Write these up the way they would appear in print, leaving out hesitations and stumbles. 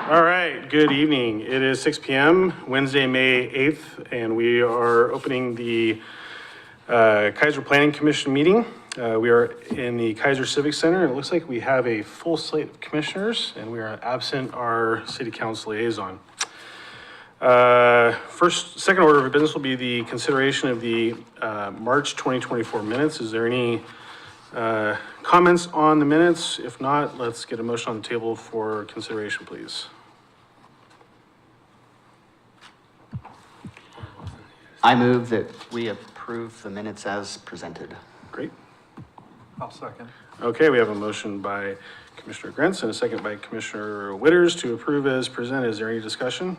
All right, good evening. It is 6 p.m., Wednesday, May 8th, and we are opening the Keizer Planning Commission meeting. We are in the Keizer Civic Center, and it looks like we have a full slate of commissioners, and we are absent our city council liaison. Second order of business will be the consideration of the March 2024 minutes. Is there any comments on the minutes? If not, let's get a motion on the table for consideration, please. I move that we approve the minutes as presented. Great. I'll second. Okay, we have a motion by Commissioner Grentz and a second by Commissioner Witters to approve as presented. Is there any discussion?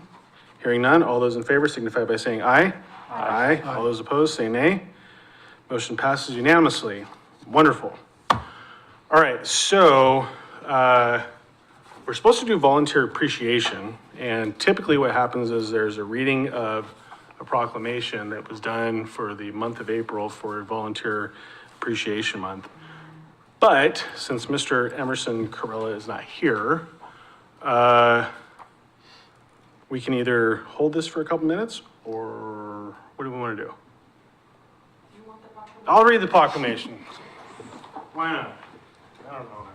Hearing none, all those in favor signify by saying aye. Aye. All those opposed say nay. Motion passes unanimously. Wonderful. All right, so we're supposed to do volunteer appreciation, and typically what happens is there's a reading of a proclamation that was done for the month of April for Volunteer Appreciation Month. But since Mr. Emerson Carella is not here, we can either hold this for a couple minutes, or what do we want to do? I'll read the proclamation. Why not? I don't know what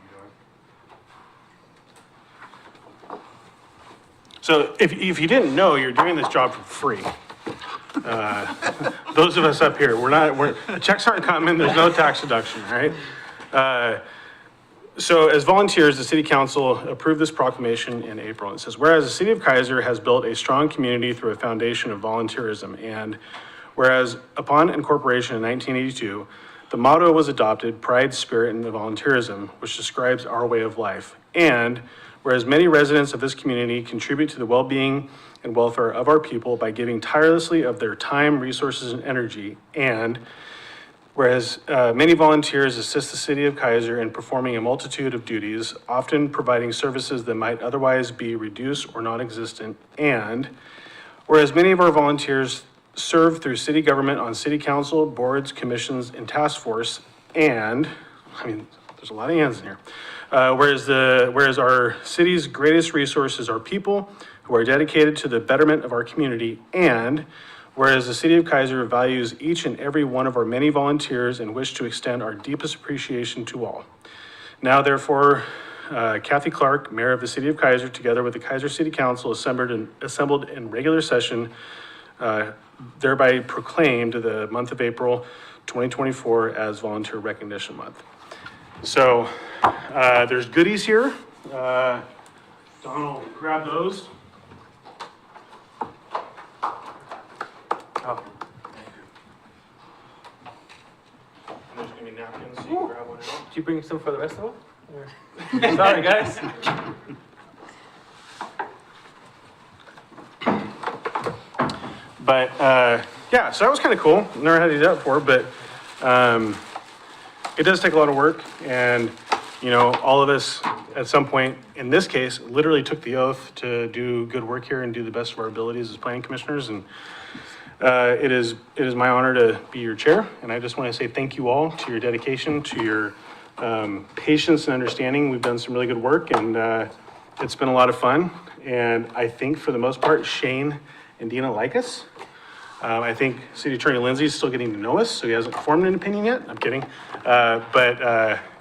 I'm doing. So if you didn't know, you're doing this job for free. Those of us up here, the checks aren't coming, there's no tax deduction, right? So as volunteers, the city council approved this proclamation in April. It says, whereas the city of Keizer has built a strong community through a foundation of volunteerism, and whereas upon incorporation in 1982, the motto was adopted, pride, spirit, and volunteerism, which describes our way of life. And whereas many residents of this community contribute to the well-being and welfare of our people by giving tirelessly of their time, resources, and energy, and whereas many volunteers assist the city of Keizer in performing a multitude of duties, often providing services that might otherwise be reduced or non-existent, and whereas many of our volunteers serve through city government on city council, boards, commissions, and task force, and, I mean, there's a lot of ands in here. Whereas our city's greatest resource is our people who are dedicated to the betterment of our community, and whereas the city of Keizer values each and every one of our many volunteers and wish to extend our deepest appreciation to all. Now, therefore, Kathy Clark, Mayor of the City of Keizer, together with the Keizer City Council, assembled in regular session, thereby proclaimed the month of April 2024 as Volunteer Recognition Month. So there's goodies here. Donald, grab those. Oh. And there's gonna be napkins, so you can grab one out. Did you bring some for the rest of them? Sorry, guys. But yeah, so that was kind of cool. Never had to do that before, but it does take a lot of work, and you know, all of us at some point, in this case, literally took the oath to do good work here and do the best of our abilities as planning commissioners, and it is my honor to be your chair, and I just want to say thank you all to your dedication, to your patience and understanding. We've done some really good work, and it's been a lot of fun, and I think for the most part, Shane and Dina like us. I think City Attorney Lindsay is still getting to know us, so he hasn't formed an opinion yet. I'm kidding.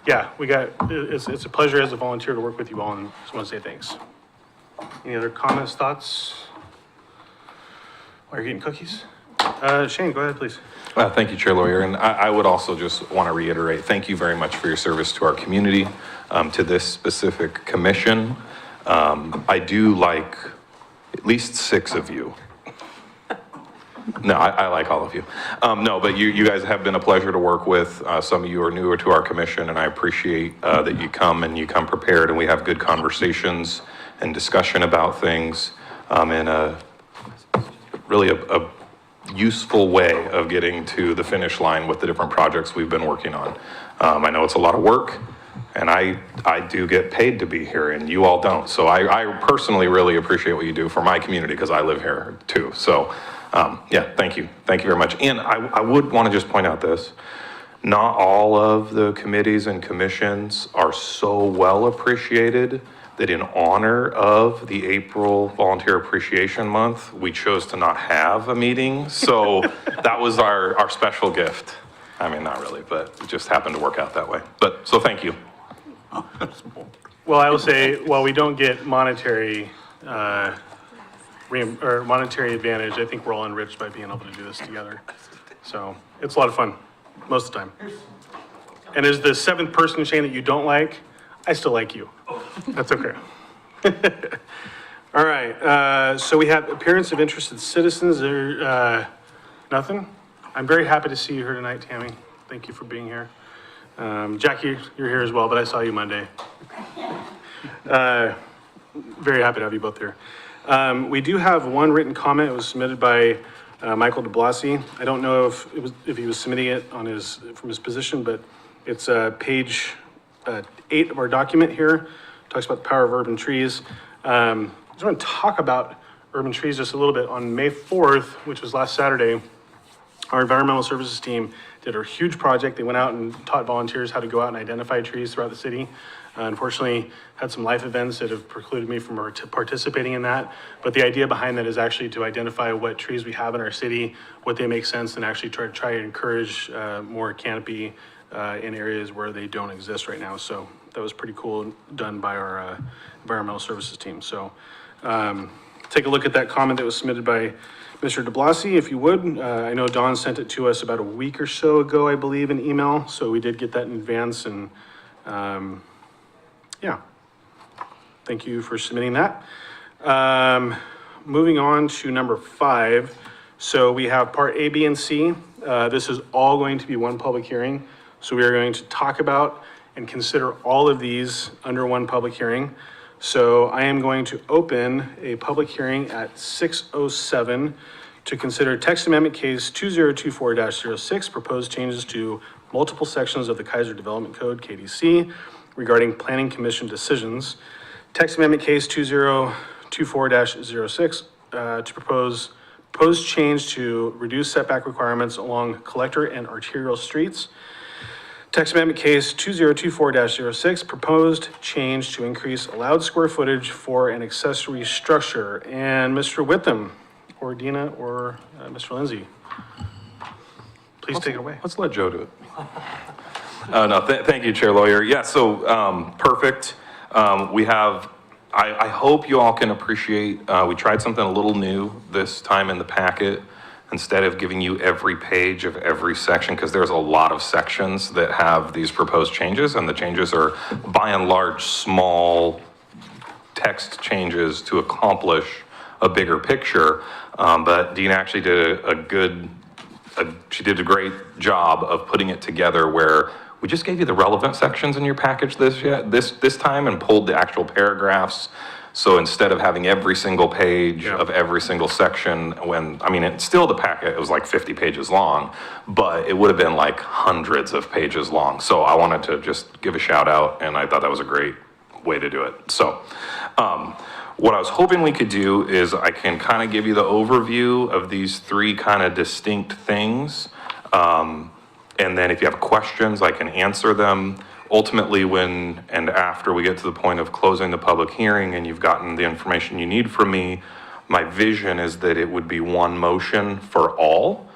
Yeah, it's a pleasure as a volunteer to work with you all, and just want to say thanks. Any other comments, thoughts? While you're getting cookies? Shane, go ahead, please. Thank you, Chair Lawyer. And I would also just want to reiterate, thank you very much for your service to our community, to this specific commission. I do like at least 6 of you. No, I like all of you. No, but you guys have been a pleasure to work with. Some of you are newer to our commission, and I appreciate that you come prepared, and we have good conversations and discussion about things in a really a useful way of getting to the finish line with the different projects we've been working on. I know it's a lot of work, and I do get paid to be here, and you all don't. So I personally really appreciate what you do for my community, because I live here too. So yeah, thank you. Thank you very much. And I would want to just point out this. Not all of the committees and commissions are so well appreciated that in honor of the April Volunteer Appreciation Month, we chose to not have a meeting. So that was our special gift. I mean, not really, but it just happened to work out that way. But, so thank you. Well, I will say, while we don't get monetary, or monetary advantage, I think we're all enriched by being able to do this together. So it's a lot of fun, most of the time. And as the seventh person, Shane, that you don't like, I still like you. That's okay. All right, so we have appearance of interested citizens, nothing? I'm very happy to see you here tonight, Tammy. Thank you for being here. Jackie, you're here as well, but I saw you Monday. Very happy to have you both here. We do have one written comment. It was submitted by Michael de Blasi. I don't know if he was submitting it on from his position, but it's page 8 of our document here. Talks about the power of urban trees. I just want to talk about urban trees just a little bit. On May 4th, which was last Saturday, our environmental services team did a huge project. They went out and taught volunteers how to go out and identify trees throughout the city. Unfortunately, had some life events that have precluded me from participating in that. But the idea behind that is actually to identify what trees we have in our city, what they make sense, and actually try to encourage more canopy in areas where they don't exist right now. So that was pretty cool, done by our environmental services team. So take a look at that comment that was submitted by Mr. de Blasi, if you would. I know Don sent it to us about a week or so ago, I believe, in email. So we did get that in advance, and yeah, thank you for submitting that. Moving on to number 5. So we have part A, B, and C. This is all going to be one public hearing. So we are going to talk about and consider all of these under one public hearing. So I am going to open a public hearing at 6:07 to consider text amendment case 2024-06, proposed changes to multiple sections of the Keizer Development Code, KDC, regarding planning commission decisions. Text amendment case 2024-06 to propose change to reduce setback requirements along collector and arterial streets. Text amendment case 2024-06, proposed change to increase allowed square footage for an accessory structure. And Mr. Witham, or Dina, or Mr. Lindsay, please take it away. Let's let Joe do it. No, thank you, Chair Lawyer. Yeah, so perfect. We have, I hope you all can appreciate, we tried something a little new this time in the packet. Instead of giving you every page of every section, because there's a lot of sections that have these proposed changes, and the changes are by and large small text changes to accomplish a bigger picture. But Dean actually did she did a great job of putting it together where we just gave you the relevant sections in your package this time and pulled the actual paragraphs. So instead of having every single page of every single section, it's still the packet, it was like 50 pages long, but it would have been like hundreds of pages long. So I wanted to just give a shout out, and I thought that was a great way to do it. So what I was hoping we could do is I can kind of give you the overview of these 3 kind of distinct things. And then if you have questions, I can answer them. Ultimately, when and after we get to the point of closing the public hearing and you've gotten the information you need from me, my vision is that it would be one motion for all.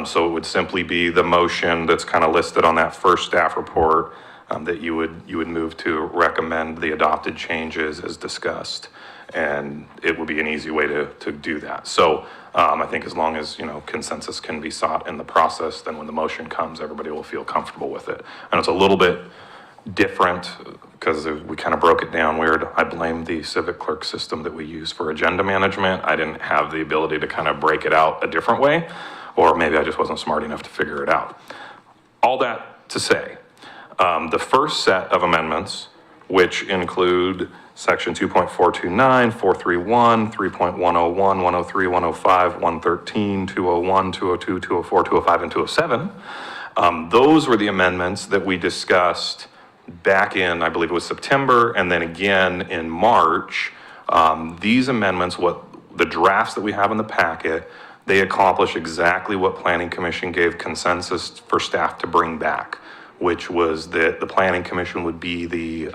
So it would simply be the motion that's kind of listed on that first staff report that you would move to recommend the adopted changes as discussed. And it would be an easy way to do that. So I think as long as, consensus can be sought in the process, then when the motion comes, everybody will feel comfortable with it. And it's a little bit different because we kind of broke it down weird. I blame the civic clerk system that we use for agenda management. I didn't have the ability to kind of break it out a different way, or maybe I just wasn't smart enough to figure it out. All that to say, the first set of amendments, which include section 2.429, 431, 3.101, 103, 105, 113, 201, 202, 204, 205, and 207. Those were the amendments that we discussed back in, I believe it was September, and then again in March. These amendments, the drafts that we have in the packet, they accomplish exactly what Planning Commission gave consensus for staff to bring back, which was that the planning commission would be the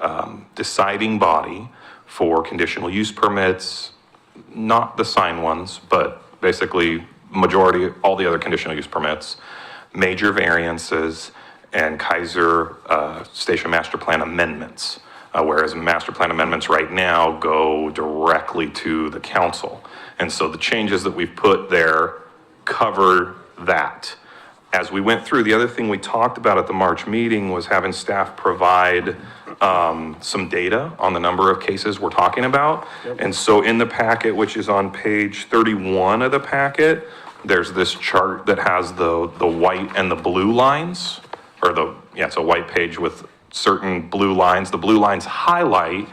deciding body for conditional use permits, not the sign ones, but basically majority, all the other conditional use permits, major variances, and Keizer Station Master Plan amendments. Whereas master plan amendments right now go directly to the council. And so the changes that we've put there cover that. As we went through, the other thing we talked about at the March meeting was having staff provide some data on the number of cases we're talking about. And so in the packet, which is on page 31 of the packet, there's this chart that has the white and the blue lines, or it's a white page with certain blue lines. The blue lines highlight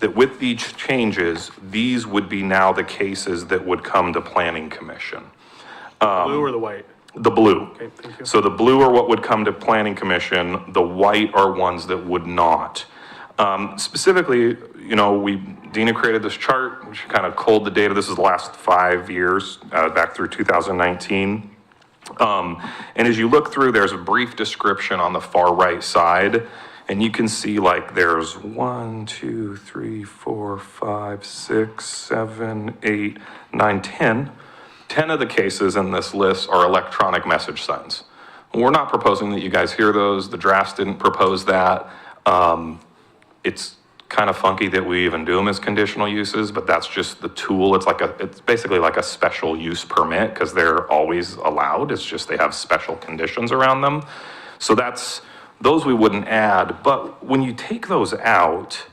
that with these changes, these would be now the cases that would come to planning commission. Blue or the white? The blue. Okay, thank you. So the blue are what would come to planning commission, the white are ones that would not. Specifically, Dina created this chart, which kind of culled the data. This is the last 5 years, back through 2019. And as you look through, there's a brief description on the far right side, and you can see like there's 1, 2, 3, 4, 5, 6, 7, 8, 9, 10. 10 of the cases in this list are electronic message signs. We're not proposing that you guys hear those. The drafts didn't propose that. It's kind of funky that we even do them as conditional uses, but that's just the tool. It's basically like a special use permit because they're always allowed. It's just they have special conditions around them. So those we wouldn't add. But when you take those out,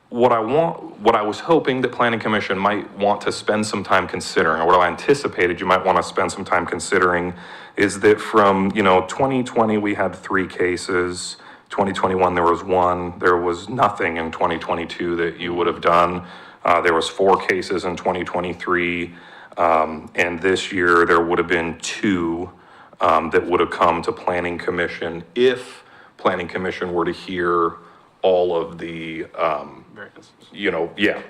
what I was hoping that Planning Commission might want to spend some time considering, or what I anticipated you might want to spend some time considering, is that from 2020 we had 3 cases. 2021 there was 1. There was nothing in 2022 that you would have done. There was 4 cases in 2023, and this year there would have been 2 that would have come to Planning Commission if Planning Commission were to hear all of the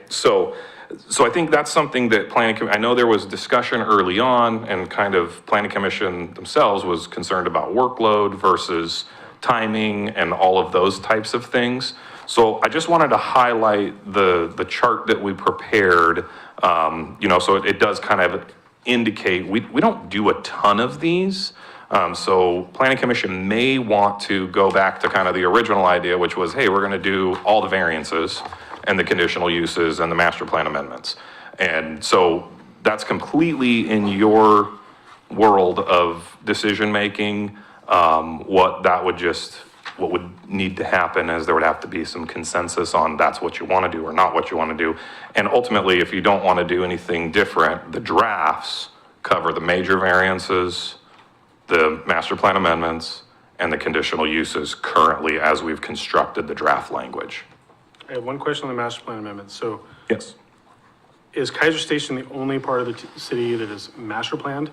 So I think that's something that I know there was discussion early on, and kind of Planning Commission themselves was concerned about workload versus timing and all of those types of things. So I just wanted to highlight the chart that we prepared, so it does kind of indicate, we don't do a ton of these. So Planning Commission may want to go back to kind of the original idea, which was, hey, we're gonna do all the variances and the conditional uses and the master plan amendments. And so that's completely in your world of decision-making. What would need to happen is there would have to be some consensus on that's what you want to do or not what you want to do. And ultimately, if you don't want to do anything different, the drafts cover the major variances, the master plan amendments, and the conditional uses currently as we've constructed the draft language. I have one question on the master plan amendment. So Yes. is Keizer Station the only part of the city that is master planned?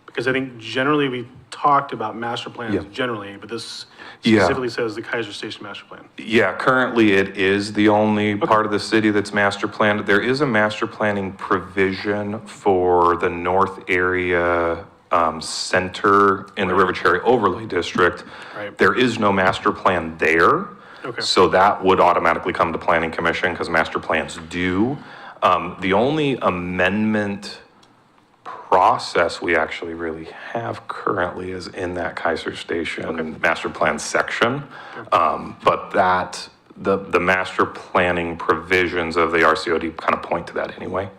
Because I think generally we talked about master plans Yeah. generally, but this Yeah. specifically says the Keizer Station master plan. Yeah, currently it is the only part of the city that's master planned. There is a master planning provision for the north area center in the River Cherry Overlay District. Right. There is no master plan there. Okay. So that would automatically come to Planning Commission because master plans do. The only amendment process we actually really have currently is in that Keizer Station master plan section. But the master planning provisions of the RCOD kind of point to that anyway.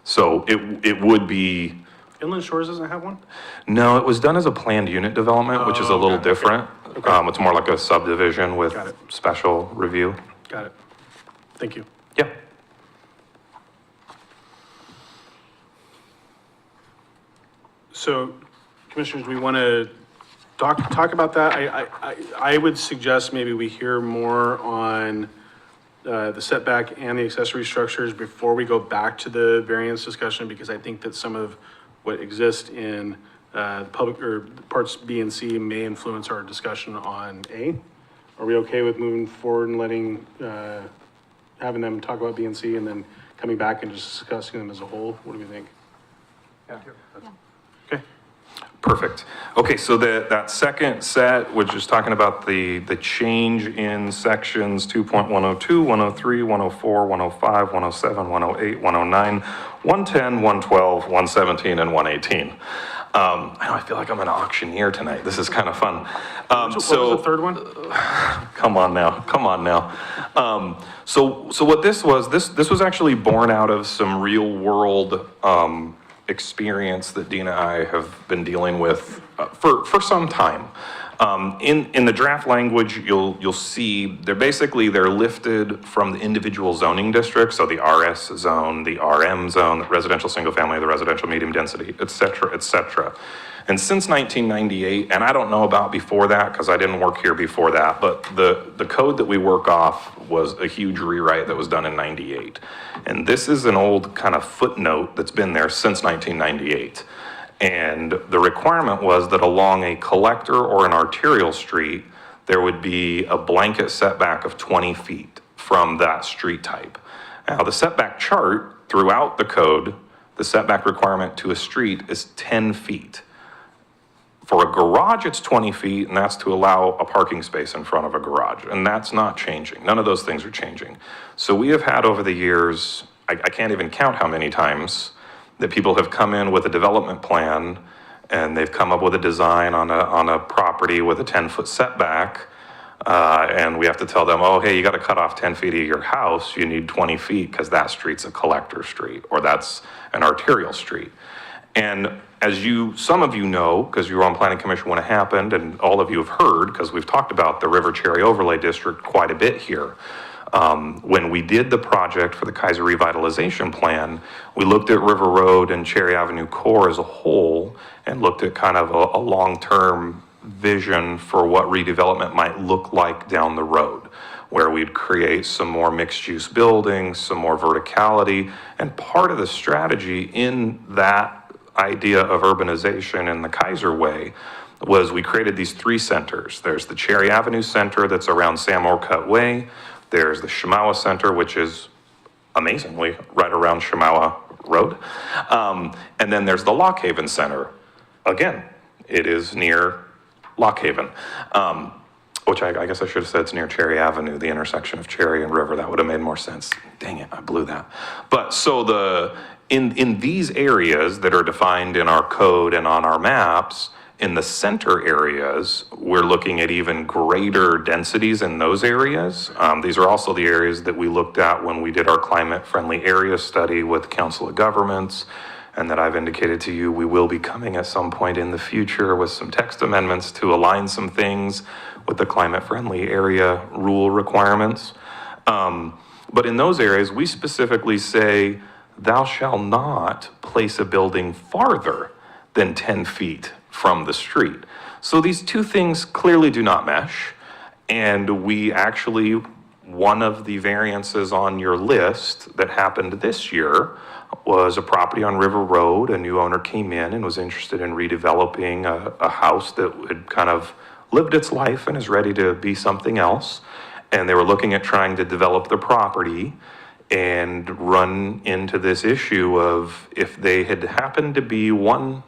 So it would be, Inland Shores doesn't have one? no, it was done as a planned unit development, which is a little okay. different. Okay. It's more like a subdivision with Got it. special review. Got it. Thank you. Yeah. So, commissioners, we want to talk about that. I would suggest maybe we hear more on the setback and the accessory structures before we go back to the variance discussion, because I think that some of what exists in public or parts B and C may influence our discussion on A. Are we okay with moving forward and letting, having them talk about B and C and then coming back and just discussing them as a whole? What do we think? Yeah. Okay. Perfect. Okay, so that second set, which is talking about the change in sections 2.102, 103, 104, 105, 107, 108, 109, 110, 112, 117, and 118. I feel like I'm an auctioneer tonight. This is kind of fun. What was the third one? Come on now. So what this was actually born out of some real world experience that Dina and I have been dealing with for some time. In the draft language, you'll see they're lifted from the individual zoning districts, so the RS zone, the RM zone, the residential single family, the residential medium density, et cetera, et cetera. And since 1998, and I don't know about before that because I didn't work here before that, but the code that we work off was a huge rewrite that was done in 98. And this is an old kind of footnote that's been there since 1998. And the requirement was that along a collector or an arterial street, there would be a blanket setback of 20 feet from that street type. Now, the setback chart throughout the code, the setback requirement to a street is 10 feet. For a garage, it's 20 feet, and that's to allow a parking space in front of a garage, and that's not changing. None of those things are changing. So we have had over the years, I can't even count how many times, that people have come in with a development plan, and they've come up with a design on a property with a 10-foot setback, and we have to tell them, oh, hey, you got to cut off 10 feet of your house. You need 20 feet because that street's a collector street, or that's an arterial street. And as some of you know, because you were on Planning Commission when it happened, and all of you have heard, because we've talked about the River Cherry Overlay District quite a bit here. When we did the project for the Keizer Revitalization Plan, we looked at River Road and Cherry Avenue Core as a whole, and looked at kind of a long-term vision for what redevelopment might look like down the road, where we'd create some more mixed-use buildings, some more verticality, and part of the strategy in that idea of urbanization in the Keizer way was we created these 3 centers. There's the Cherry Avenue Center that's around Sam Orcutt Way. There's the Shamawa Center, which is amazingly right around Shamawa Road. And then there's the Lock Haven Center. Again, it is near Lock Haven, which I guess I should have said it's near Cherry Avenue, the intersection of Cherry and River. That would have made more sense. Dang it, I blew that. But so in these areas that are defined in our code and on our maps, in the center areas, we're looking at even greater densities in those areas. These are also the areas that we looked at when we did our climate-friendly area study with Council of Governments, and that I've indicated to you we will be coming at some point in the future with some text amendments to align some things with the climate-friendly area rule requirements. But in those areas, we specifically say, thou shalt not place a building farther than 10 feet from the street. So these two things clearly do not mesh. And we actually, one of the variances on your list that happened this year was a property on River Road. A new owner came in and was interested in redeveloping a house that had kind of lived its life and is ready to be something else. And they were looking at trying to develop the property and run into this issue of if they had happened to be one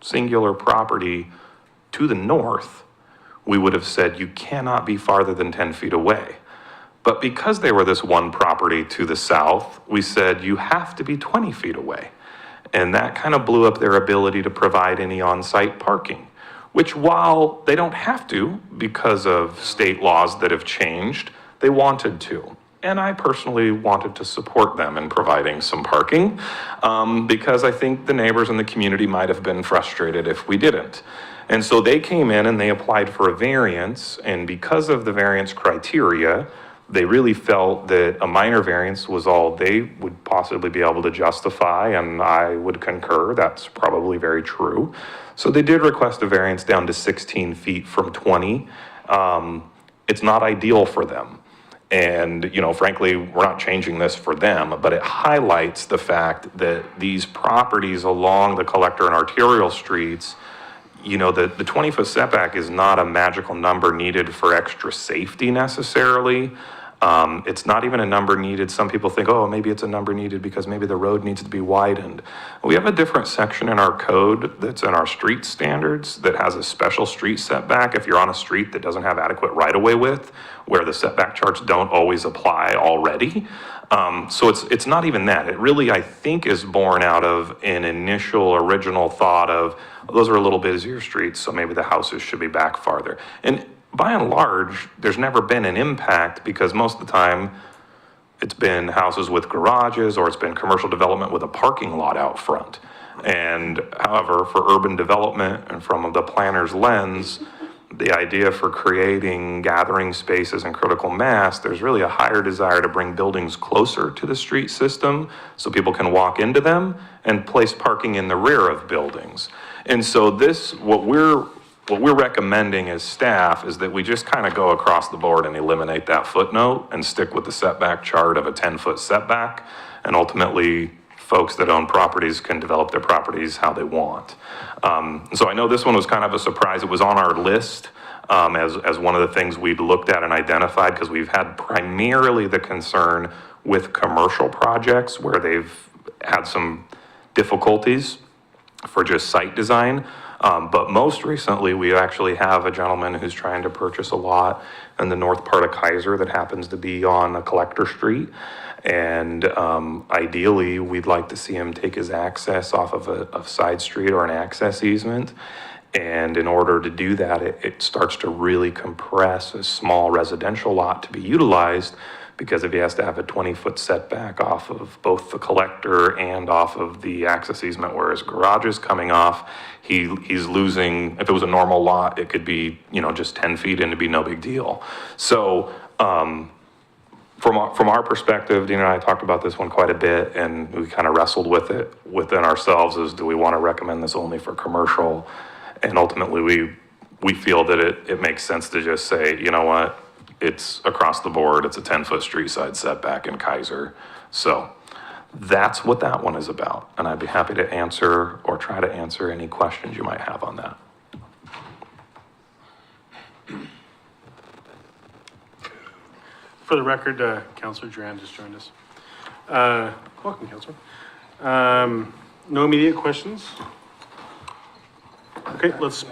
singular property to the north, we would have said you cannot be farther than 10 feet away. But because they were this one property to the south, we said you have to be 20 feet away. And that kind of blew up their ability to provide any on-site parking, which while they don't have to because of state laws that have changed, they wanted to. And I personally wanted to support them in providing some parking because I think the neighbors in the community might have been frustrated if we didn't. And so they came in and they applied for a variance, and because of the variance criteria, they really felt that a minor variance was all they would possibly be able to justify, and I would concur, that's probably very true. So they did request a variance down to 16 feet from 20. It's not ideal for them. And, you know, frankly, we're not changing this for them, but it highlights the fact that these properties along the collector and arterial streets, you know, the 20-foot setback is not a magical number needed for extra safety necessarily. It's not even a number needed. Some people think, oh, maybe it's a number needed because maybe the road needs to be widened. We have a different section in our code that's in our street standards that has a special street setback if you're on a street that doesn't have adequate right-of-way width, where the setback charts don't always apply already. So it's not even that. It really, I think, is born out of an initial original thought of, those are a little busier streets, so maybe the houses should be back farther. And by and large, there's never been an impact because most of the time it's been houses with garages or it's been commercial development with a parking lot out front. And however, for urban development and from the planner's lens, the idea for creating gathering spaces and critical mass, there's really a higher desire to bring buildings closer to the street system so people can walk into them and place parking in the rear of buildings. And so what we're recommending as staff is that we just kind of go across the board and eliminate that footnote and stick with the setback chart of a 10-foot setback. And ultimately, folks that own properties can develop their properties how they want. So I know this one was kind of a surprise. It was on our list as one of the things we'd looked at and identified because we've had primarily the concern with commercial projects where they've had some difficulties for just site design. But most recently, we actually have a gentleman who's trying to purchase a lot in the north part of Keizer that happens to be on a collector street. And ideally, we'd like to see him take his access off of a side street or an access easement. And in order to do that, it starts to really compress a small residential lot to be utilized, because if he has to have a 20-foot setback off of both the collector and off of the access easement where his garage is coming off, he's losing, if it was a normal lot, it could be, just 10 feet and it'd be no big deal. So from our perspective, Dean and I talked about this one quite a bit, and we kind of wrestled with it within ourselves is, do we want to recommend this only for commercial? And ultimately, we feel that it makes sense to just say, you know what? It's across the board. It's a 10-foot street side setback in Keizer. So that's what that one is about. And I'd be happy to answer or try to answer any questions you might have on that. For the record, Councilor Duran just joined us. Welcome, Councilor. No immediate questions? Okay, let's.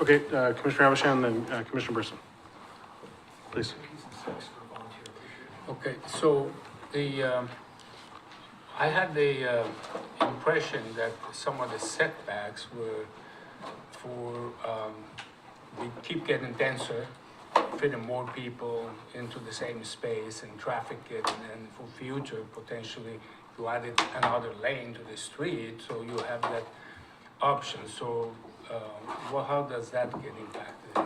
Okay, Commissioner Avashan, then Commissioner Burson. Please. Okay, so I had the impression that some of the setbacks were we keep getting denser, fitting more people into the same space and traffic it, and for future, potentially, you added another lane to the street, so you have that option. So how does that get impacted?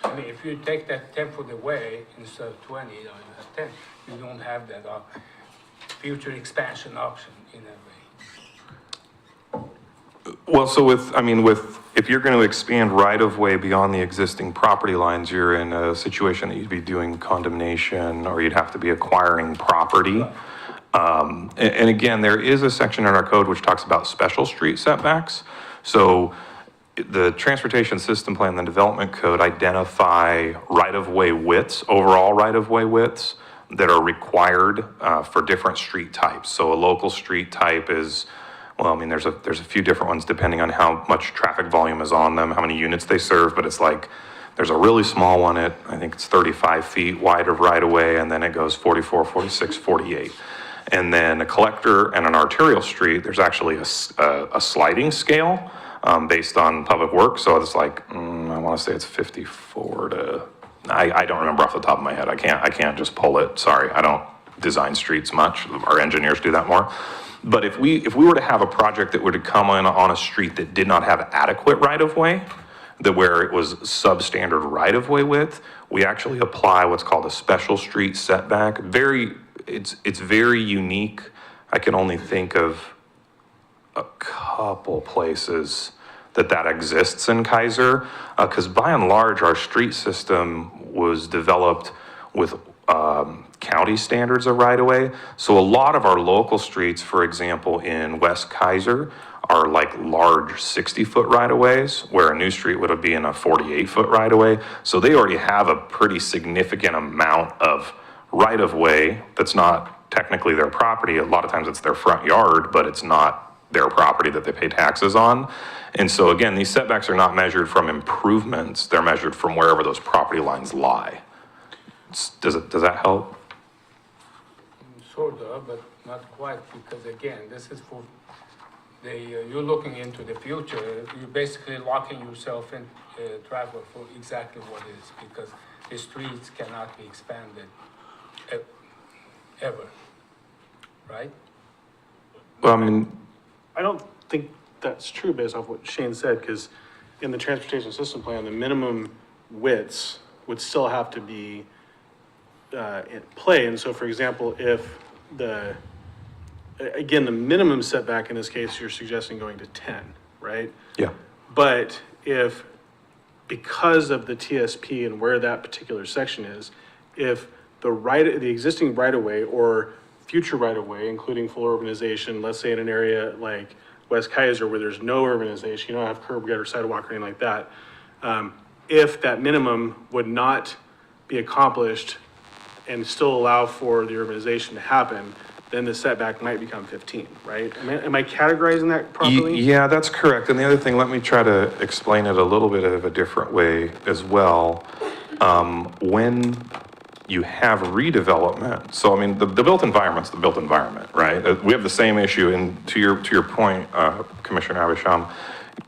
I mean, if you take that 10 foot away instead of 20, you have 10, you don't have that future expansion option in that way. Well, so if you're going to expand right-of-way beyond the existing property lines, you're in a situation that you'd be doing condemnation or you'd have to be acquiring property. And again, there is a section in our code which talks about special street setbacks. So the transportation system plan and the development code identify right-of-way widths, overall right-of-way widths that are required for different street types. So a local street type is, there's a few different ones depending on how much traffic volume is on them, how many units they serve, but it's like, there's a really small one at, I think it's 35 feet wide of right-of-way, and then it goes 44, 46, 48. And then a collector and an arterial street, there's actually a sliding scale based on public works. So it's like, I want to say it's 54 to, I don't remember off the top of my head. I can't just pull it. Sorry, I don't design streets much. Our engineers do that more. But if we were to have a project that were to come in on a street that did not have adequate right-of-way, that where it was substandard right-of-way width, we actually apply what's called a special street setback. It's very unique. I can only think of a couple places that exists in Keizer, because by and large, our street system was developed with county standards of right-of-way. So a lot of our local streets, for example, in West Keizer, are like large 60-foot right-of-ways, where a new street would be in a 48-foot right-of-way. So they already have a pretty significant amount of right-of-way that's not technically their property. A lot of times it's their front yard, but it's not their property that they pay taxes on. And so again, these setbacks are not measured from improvements, they're measured from wherever those property lines lie. Does that help? Sort of, but not quite, because again, this is for you're looking into the future. You're basically locking yourself in travel for exactly what is, because the streets cannot be expanded ever, right? Well, I mean, I don't think that's true based off what Shane said, because in the transportation system plan, the minimum widths would still have to be in play. And so, for example, if again, the minimum setback in this case, you're suggesting going to 10, right? yeah. But if, because of the TSP and where that particular section is, if the existing right-of-way or future right-of-way, including full urbanization, let's say in an area like West Keizer where there's no urbanization, you don't have curb, gutter, sidewalk, or anything like that, if that minimum would not be accomplished and still allow for the urbanization to happen, then the setback might become 15, right? Am I categorizing that properly? Yeah, that's correct. And the other thing, let me try to explain it a little bit of a different way as well. When you have redevelopment, so I mean, the built environment's the built environment, right? We have the same issue, and to your point, Commissioner Abisham,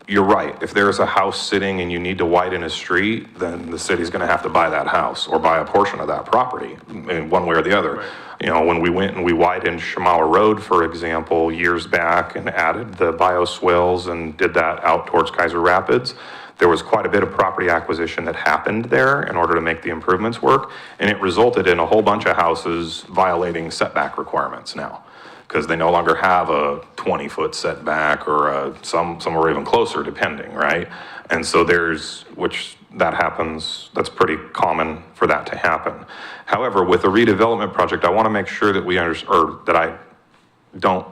you're right. If there's a house sitting and you need to widen a street, then the city's gonna have to buy that house or buy a portion of that property in one way or the other. Right. You know, when we went and we widened Shamala Road, for example, years back and added the bioswales and did that out towards Keizer Rapids, there was quite a bit of property acquisition that happened there in order to make the improvements work. And it resulted in a whole bunch of houses violating setback requirements now, because they no longer have a 20-foot setback or some are even closer depending, right? And so that happens, that's pretty common for that to happen. However, with a redevelopment project, I want to make sure that that I don't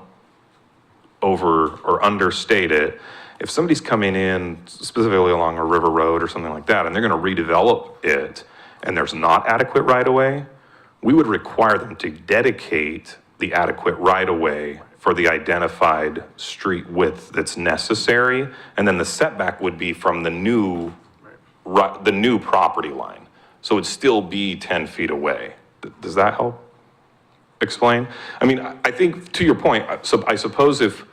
over or understate it. If somebody's coming in specifically along a river road or something like that, and they're going to redevelop it, and there's not adequate right-of-way, we would require them to dedicate the adequate right-of-way for the identified street width that's necessary, and then the setback would be from the new property line. So it'd still be 10 feet away. Does that help explain? I mean, I think to your point, I suppose if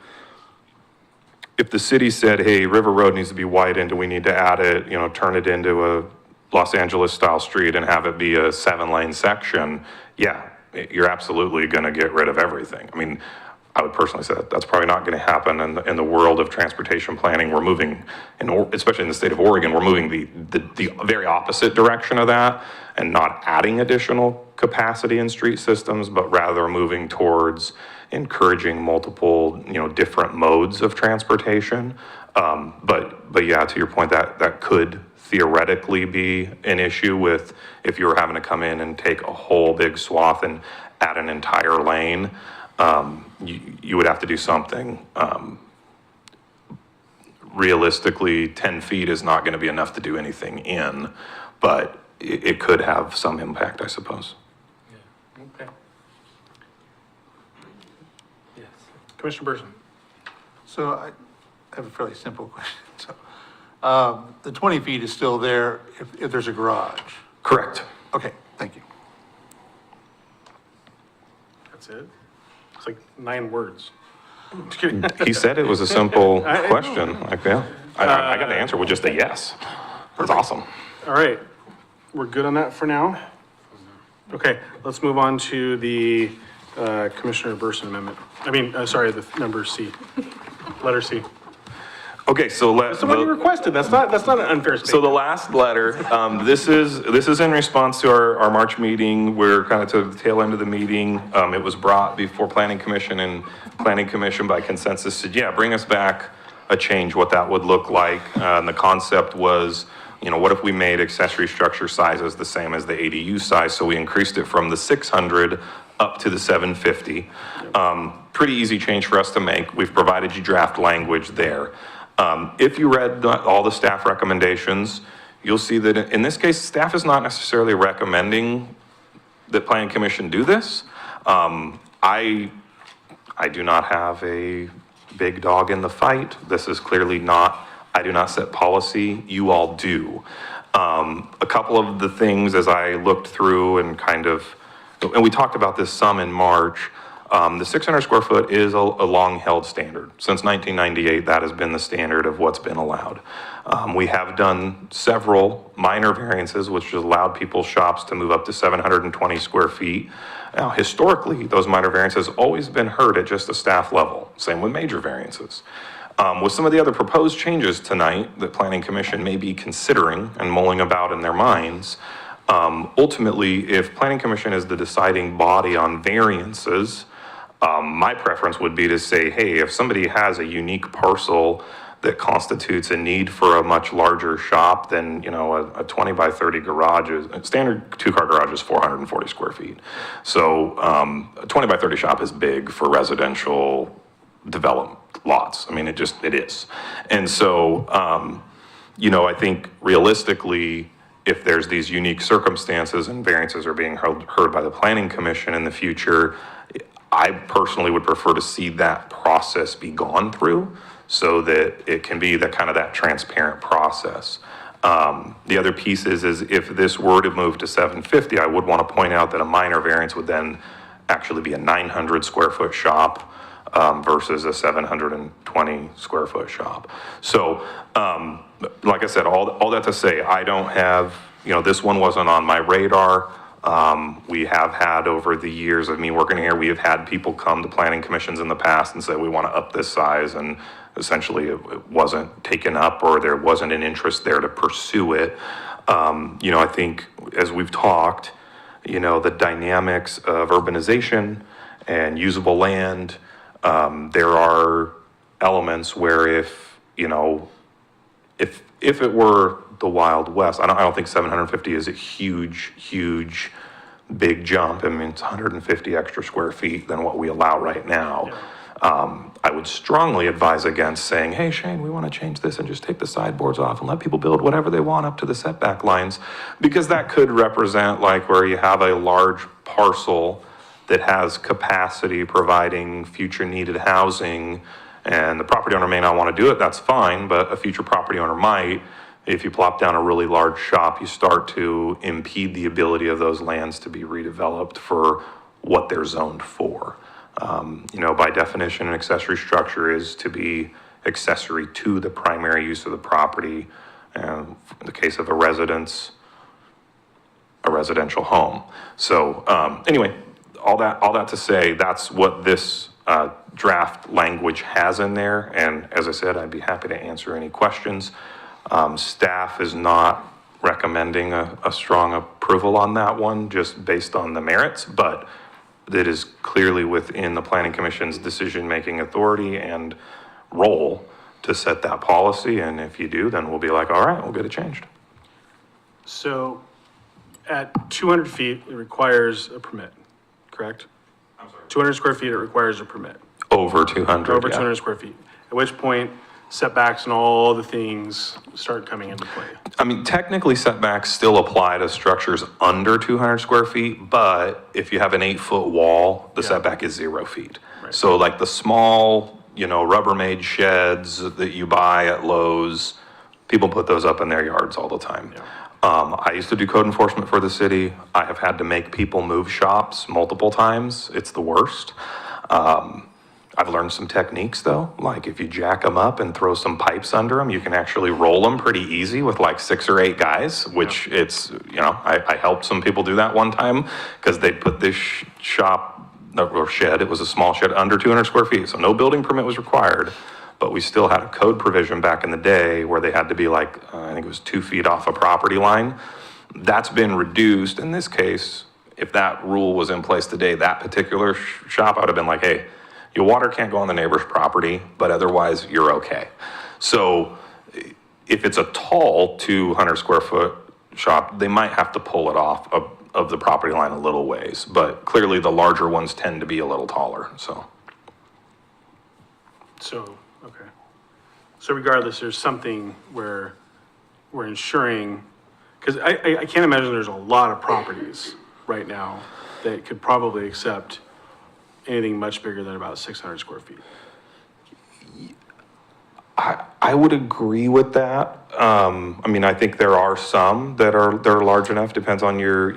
the city said, hey, River Road needs to be widened and we need to add it, you know, turn it into a Los Angeles style street and have it be a 7-lane section, yeah, you're absolutely going to get rid of everything. I mean, I would personally say that's probably not going to happen in the world of transportation planning. We're moving, especially in the state of Oregon, we're moving the very opposite direction of that and not adding additional capacity in street systems, but rather moving towards encouraging multiple, you know, different modes of transportation. But yeah, to your point, that could theoretically be an issue with if you were having to come in and take a whole big swath and add an entire lane. You would have to do something. Realistically, 10 feet is not going to be enough to do anything in, but it could have some impact, I suppose. Yeah, okay. Yes. Commissioner Burson? So I have a fairly simple question. So, the 20 feet is still there if there's a garage? Correct. Okay, thank you. That's it? It's like 9 words. Just kidding. He said it was a simple question. Like, yeah, I got the answer with just a yes. That's awesome. All right, we're good on that for now? Okay, let's move on to the Commissioner Burson amendment. The number C, letter C. Okay, so That's the one you requested, that's not an unfair So statement. the last letter, this is in response to our March meeting. We're kind of to the tail end of the meeting. It was brought before Planning Commission, and Planning Commission by consensus said, yeah, bring us back a change, what that would look like. And the concept was, you know, what if we made accessory structure sizes the same as the ADU size? So we increased it from the 600 up to the 750. pretty easy change for us to make. We've provided you draft language there. If you read all the staff recommendations, you'll see that in this case, staff is not necessarily recommending that Planning Commission do this. I do not have a big dog in the fight. This is clearly not, I do not set policy, you all do. A couple of the things as I looked through and kind of, and we talked about this some in March, the 600 square foot is a long-held standard. Since 1998, that has been the standard of what's been allowed. We have done several minor variances, which has allowed people's shops to move up to 720 square feet. Now, historically, those minor variances have always been heard at just the staff level. Same with major variances. With some of the other proposed changes tonight that Planning Commission may be considering and mulling about in their minds, ultimately, if Planning Commission is the deciding body on variances, my preference would be to say, hey, if somebody has a unique parcel that constitutes a need for a much larger shop than, you know, a 20 by 30 garage is, a standard two-car garage is 440 square feet. So a 20 by 30 shop is big for residential development lots. I mean, it is. And so, you know, I think realistically, if there's these unique circumstances and variances are being heard by the Planning Commission in the future, I personally would prefer to see that process be gone through so that it can be that transparent process. The other piece is if this were to move to 750, I would want to point out that a minor variance would then actually be a 900 square foot shop versus a 720 square foot shop. So, like I said, all that to say, I don't have, you know, this one wasn't on my radar. We have had over the years of me working here, we have had people come to planning commissions in the past and say, we want to up this size, and essentially it wasn't taken up or there wasn't an interest there to pursue it. You know, I think as we've talked, you know, the dynamics of urbanization and usable land, there are elements where if, you know, if it were the Wild West, I don't think 750 is a huge, big jump. I mean, it's 150 extra square feet than what we allow right now. Yeah. I would strongly advise against saying, hey, Shane, we want to change this and just take the sideboards off and let people build whatever they want up to the setback lines, because that could represent like where you have a large parcel that has capacity providing future needed housing, and the property owner may not want to do it, that's fine, but a future property owner might. If you plop down a really large shop, you start to impede the ability of those lands to be redeveloped for what they're zoned for. You know, by definition, an accessory structure is to be accessory to the primary use of the property. In the case of a residence, a residential home. So anyway, all that to say, that's what this draft language has in there. And as I said, I'd be happy to answer any questions. Staff is not recommending a strong approval on that one, just based on the merits, but it is clearly within the Planning Commission's decision-making authority and role to set that policy. And if you do, then we'll be like, all right, we'll get it changed. So at 200 feet, it requires a permit, correct? I'm sorry. 200 square feet, it requires a permit. Over 200. Over yeah. 200 square feet, at which point setbacks and all the things start coming into play. I mean, technically setbacks still apply to structures under 200 square feet, but if you have an 8-foot wall, the setback is 0 feet. Right. So like the small, you know, Rubbermaid sheds that you buy at Lowe's, people put those up in their yards all the time. Yeah. I used to do code enforcement for the city. I have had to make people move shops multiple times. It's the worst. I've learned some techniques though, like if you jack them up and throw some pipes under them, you can actually roll them pretty easy with like 6 or 8 guys, which it's, you know, I helped some people do that one time because they put this shop or shed, it was a small shed under 200 square feet. So no building permit was required, but we still had a code provision back in the day where they had to be like, I think it was 2 feet off a property line. That's been reduced. In this case, if that rule was in place today, that particular shop, I would have been like, hey, your water can't go on the neighbor's property, but otherwise you're okay. So if it's a tall 200 square foot shop, they might have to pull it off of the property line a little ways, but clearly the larger ones tend to be a little taller, so. So, okay. So regardless, there's something where we're ensuring, because I can't imagine there's a lot of properties right now that could probably accept anything much bigger than about 600 square feet. I would agree with that. I mean, I think there are some that are large enough, depends on your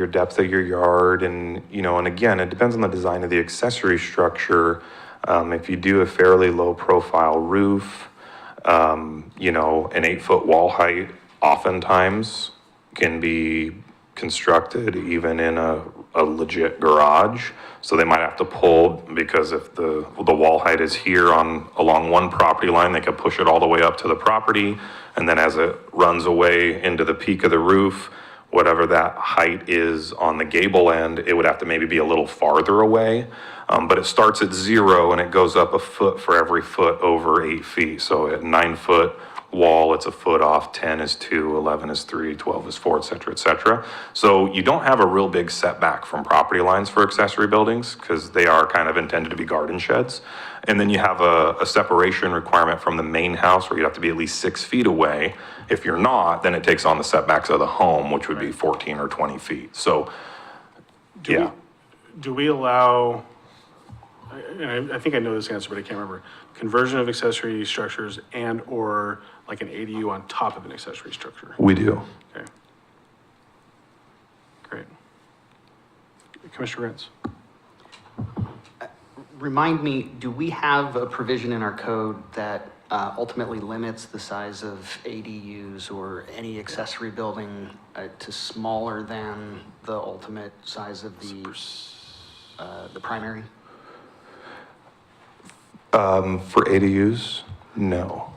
depth of your yard and, and again, it depends on the design of the accessory structure. If you do a fairly low profile roof, an 8-foot wall height oftentimes can be constructed even in a legit garage. So they might have to pull, because if the wall height is here along one property line, they could push it all the way up to the property. And then as it runs away into the peak of the roof, whatever that height is on the gable end, it would have to maybe be a little farther away. But it starts at 0 and it goes up a foot for every foot over 8 feet. So at 9-foot wall, it's a foot off, 10 is 2, 11 is 3, 12 is 4, et cetera, et cetera. So you don't have a real big setback from property lines for accessory buildings because they are kind of intended to be garden sheds. And then you have a separation requirement from the main house where you have to be at least 6 feet away. If you're not, then it takes on the setbacks of the home, which would be 14 or 20 feet. So, yeah. Do we allow, and I think I know this answer, but I can't remember, conversion of accessory structures and or like an ADU on top of an accessory structure? We do. Okay. Great. Commissioner Rentz? Remind me, do we have a provision in our code that ultimately limits the size of ADUs or any accessory building to smaller than the ultimate size of the primary? For ADUs, no.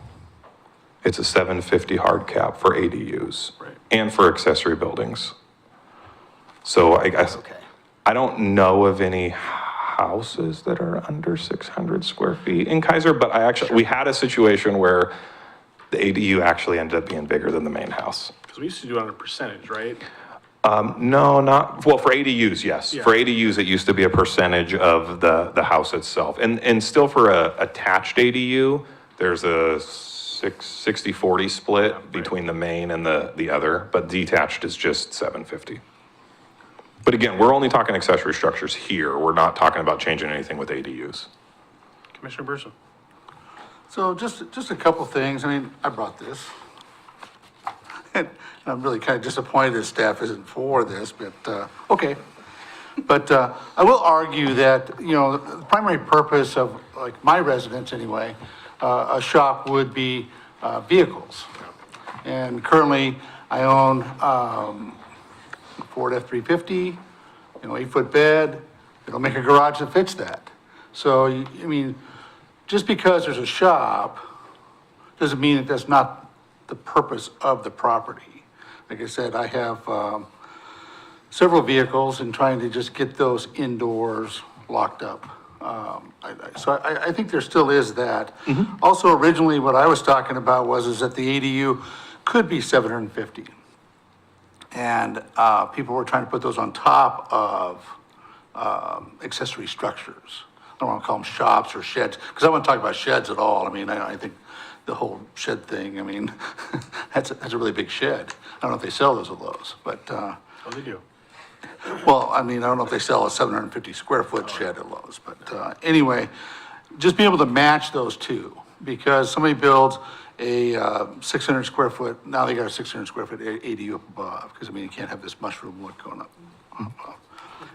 It's a 750 hard cap for ADUs. Right. And for accessory buildings. So I guess, Okay. I don't know of any houses that are under 600 square feet in Keizer, but we had a situation where the ADU actually ended up being bigger than the main house. Because we used to do it on a percentage, right? No, for ADUs, yes. Yeah. For ADUs, it used to be a percentage of the house itself. And still for a attached ADU, there's a 60-40 split between the main and the other, but detached is just 750. But again, we're only talking accessory structures here. We're not talking about changing anything with ADUs. Commissioner Burson? So just a couple things. I mean, I brought this. And I'm really kind of disappointed that staff isn't for this, but, okay. But, I will argue that, the primary purpose of, like, my residence anyway, a shop would be, vehicles. And currently, I own, Ford F-350, 8-foot bed. They don't make a garage that fits that. So, I mean, just because there's a shop, doesn't mean that that's not the purpose of the property. Like I said, I have several vehicles and trying to just get those indoors locked up. So I think there still is that. Also, originally, what I was talking about is that the ADU could be 750. And people were trying to put those on top of accessory structures. I don't want to call them shops or sheds, because I wouldn't talk about sheds at all. I mean, I think the whole shed thing, I mean, that's a really big shed. I don't know if they sell those at Lowe's, but, Oh, they do. well, I mean, I don't know if they sell a 750 square foot shed at Lowe's, but anyway, just be able to match those two, because somebody builds a 600 square foot, now they got a 600 square foot ADU up above, because I mean, you can't have this mushroom wood going up above.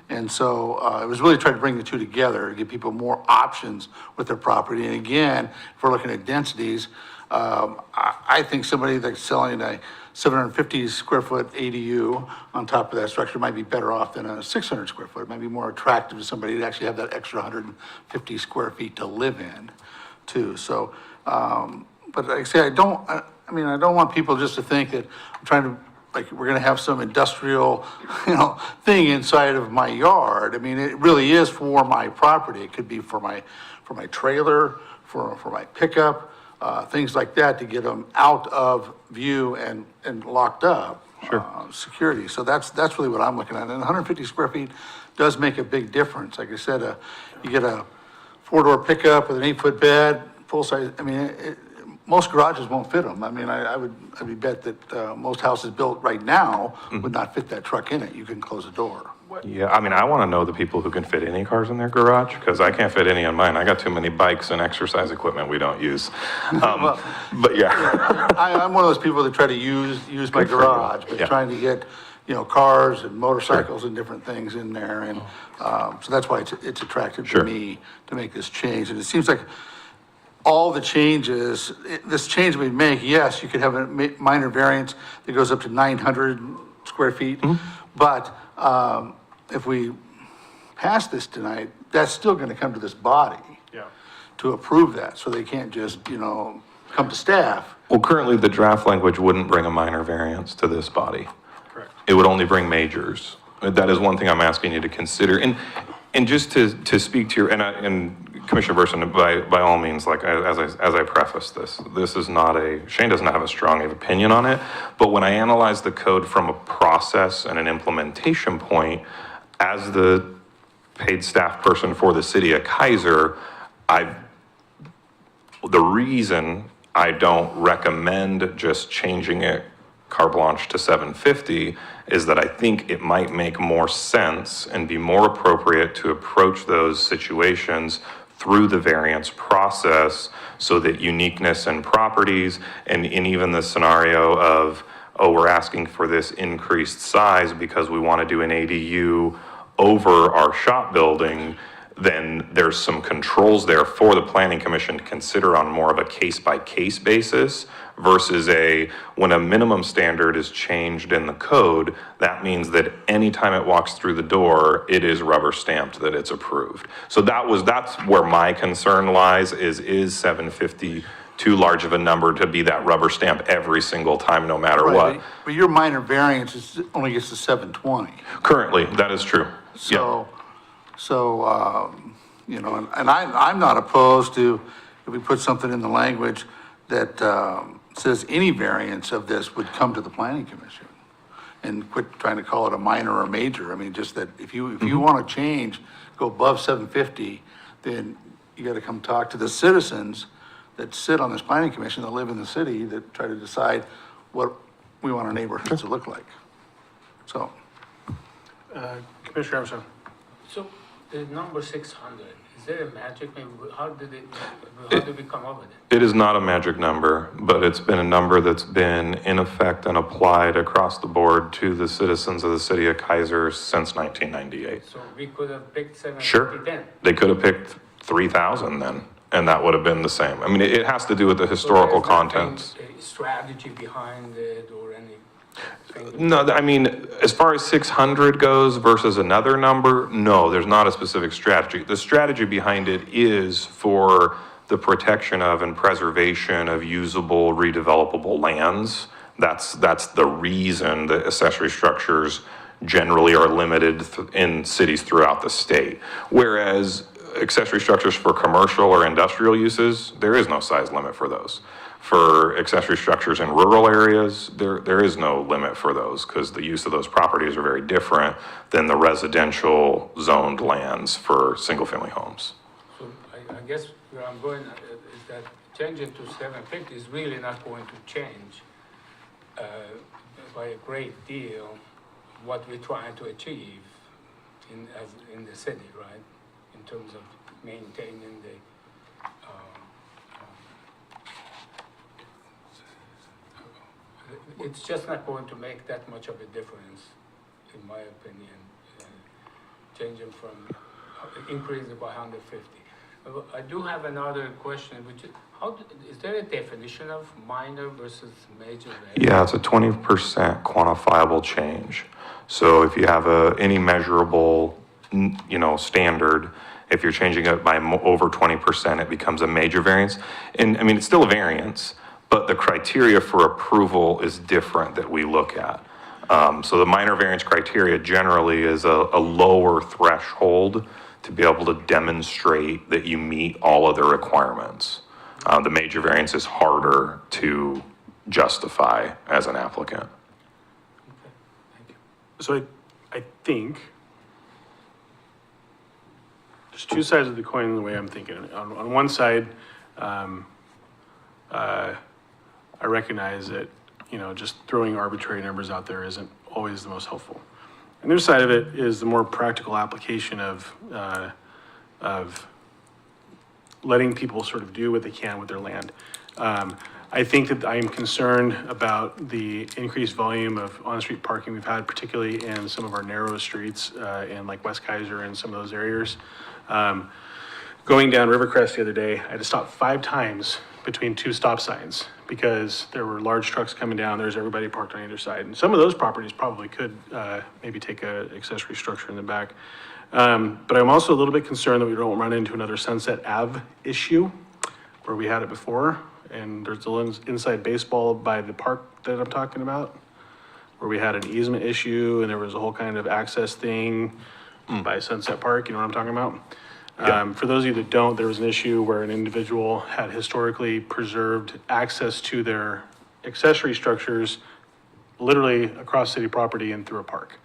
And so it was really trying to bring the two together, to give people more options with their property. And again, if we're looking at densities, I think somebody that's selling a 750 square foot ADU on top of that structure might be better off than a 600 square foot. It might be more attractive to somebody to actually have that extra 150 square feet to live in too. So, but like I say, I don't want people just to think that I'm trying to, like, we're gonna have some industrial, thing inside of my yard. I mean, it really is for my property. It could be for my trailer, for my pickup, things like that, to get them out of view and locked up. Sure. Security. So that's really what I'm looking at. And 150 square feet does make a big difference. Like I said, you get a 4-door pickup with an 8-foot bed, full-size, I mean, most garages won't fit them. I mean, I'd bet that, most houses built right now would not fit that truck in it. You can close the door. Yeah, I mean, I want to know the people who can fit any cars in their garage, because I can't fit any on mine. I got too many bikes and exercise equipment we don't use. But yeah. I'm one of those people that try to use my Good for you. garage, but Yeah. trying to get, cars and motorcycles and different things in there. And, so that's why it's attractive Sure. to me to make this change. And it seems like all the changes, this change we make, yes, you could have a minor variance that goes up to 900 square feet. But, if we pass this tonight, that's still gonna come to this body Yeah. to approve that. So they can't just, come to staff. Well, currently, the draft language wouldn't bring a minor variance to this body. Correct. It would only bring majors. That is one thing I'm asking you to consider. And just to speak to your, and Commissioner Burson, by all means, like, as I preface this is not Shane doesn't have a strong opinion on it, but when I analyze the code from a process and an implementation point, as the paid staff person for the city of Keizer, the reason I don't recommend just changing it carte blanche to 750 is that I think it might make more sense and be more appropriate to approach those situations through the variance process, so that uniqueness and properties, and in even the scenario of, oh, we're asking for this increased size because we want to do an ADU over our shop building, then there's some controls there for the planning commission to consider on more of a case-by-case basis versus when a minimum standard is changed in the code, that means that anytime it walks through the door, it is rubber stamped that it's approved. So that's where my concern lies, is 750 too large of a number to be that rubber stamp every single time, no matter what? But your minor variance only gets to 720. Currently, that is true. Yeah. And I'm not opposed to, if we put something in the language that, says any variance of this would come to the planning commission. And quit trying to call it a minor or major. I mean, just that if you want to change, go above 750, then you got to come talk to the citizens that sit on this planning commission, that live in the city, that try to decide what we want our neighborhoods to look like. So, Commissioner Emerson. So the number 600, is there a magic, maybe, how did we come up with it? It is not a magic number, but it's been a number that's been in effect and applied across the board to the citizens of the city of Keizer since 1998. So we could have picked 750 Sure. then. They could have picked 3,000 then, and that would have been the same. I mean, it has to do with the historical So there's nothing, contents. strategy behind it or anything? No, I mean, as far as 600 goes versus another number, no, there's not a specific strategy. The strategy behind it is for the protection of and preservation of usable, redevelopable lands. That's the reason that accessory structures generally are limited in cities throughout the state. Whereas accessory structures for commercial or industrial uses, there is no size limit for those. For accessory structures in rural areas, there is no limit for those, because the use of those properties are very different than the residential zoned lands for single-family homes. So I guess where I'm going is that changing to 750 is really not going to change by a great deal what we're trying to achieve in the city, right? In terms of maintaining the it's just not going to make that much of a difference, in my opinion, changing from, increasing by 150. I do have another question, which is, is there a definition of minor versus major variance? Yeah, it's a 20% quantifiable change. So if you have any measurable, standard, if you're changing it by over 20%, it becomes a major variance. And I mean, it's still a variance, but the criteria for approval is different that we look at. So the minor variance criteria generally is a lower threshold to be able to demonstrate that you meet all of the requirements. The major variance is harder to justify as an applicant. So I think there's two sides of the coin in the way I'm thinking. On one side, I recognize that, you know, just throwing arbitrary numbers out there isn't always the most helpful. And the other side of it is the more practical application of letting people sort of do what they can with their land. I think that I am concerned about the increased volume of on-street parking we've had, particularly in some of our narrow streets, in like West Keizer and some of those areas. Going down Rivercrest the other day, I had to stop 5 times between 2 stop signs because there were large trucks coming down. There's everybody parked on either side. And some of those properties probably could maybe take a accessory structure in the back. But I'm also a little bit concerned that we don't run into another Sunset Ave issue where we had it before. And there's a little inside baseball by the park that I'm talking about, where we had an easement issue and there was a whole kind of access thing by Sunset Park, you know what I'm talking about? For those of you that don't, there was an issue where an individual had historically preserved access to their accessory structures literally across city property and through a park.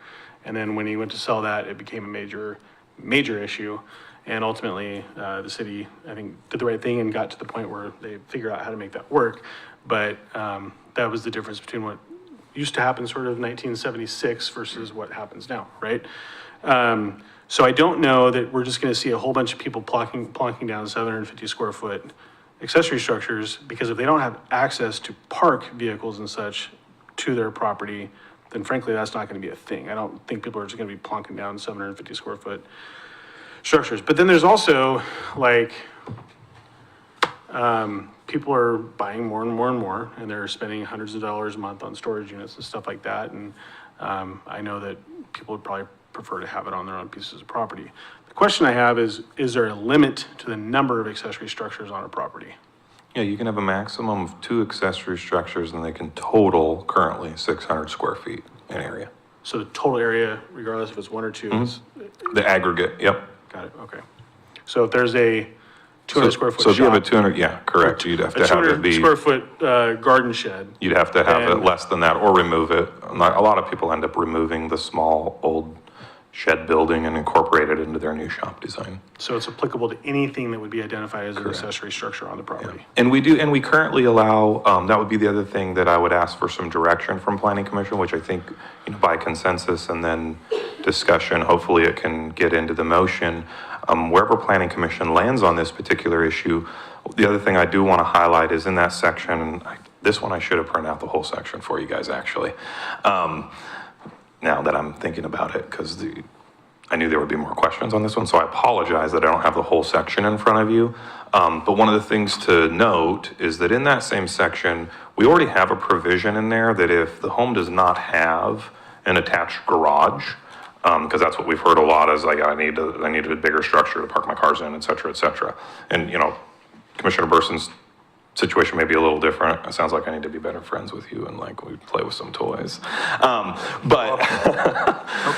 And then when he went to sell that, it became a major issue. And ultimately, the city, I think, did the right thing and got to the point where they figured out how to make that work. But that was the difference between what used to happen sort of 1976 versus what happens now, right? So I don't know that we're just gonna see a whole bunch of people plonking down 750 square foot accessory structures, because if they don't have access to park vehicles and such to their property, then frankly, that's not gonna be a thing. I don't think people are just gonna be plonking down 750 square foot structures. But then there's also like, people are buying more and more and more, and they're spending hundreds of dollars a month on storage units and stuff like that. And I know that people would probably prefer to have it on their own pieces of property. The question I have is there a limit to the number of accessory structures on a property? Yeah, you can have a maximum of 2 accessory structures and they can total currently 600 square feet in area. So the total area, regardless if it's 1 or 2, is, The aggregate, yep. got it, okay. So if there's a 200 square foot So if you have a shop, 200, yeah, correct, you'd have to a have it 200 be, square foot garden shed, you'd have to have it and- less than that or remove it. A lot of people end up removing the small old shed building and incorporate it into their new shop design. so it's applicable to anything that would be identified as an accessory structure on the property. And we currently allow, that would be the other thing that I would ask for some direction from Planning Commission, which I think, you know, by consensus and then discussion, hopefully it can get into the motion. Wherever Planning Commission lands on this particular issue, the other thing I do want to highlight is in that section, this one I should have printed out the whole section for you guys actually. Now that I'm thinking about it, because I knew there would be more questions on this one, so I apologize that I don't have the whole section in front of you. But one of the things to note is that in that same section, we already have a provision in there that if the home does not have an attached garage, because that's what we've heard a lot is like, I need a bigger structure to park my cars in, et cetera, et cetera. And, you know, Commissioner Burson's situation may be a little different. It sounds like I need to be better friends with you and like we play with some toys. No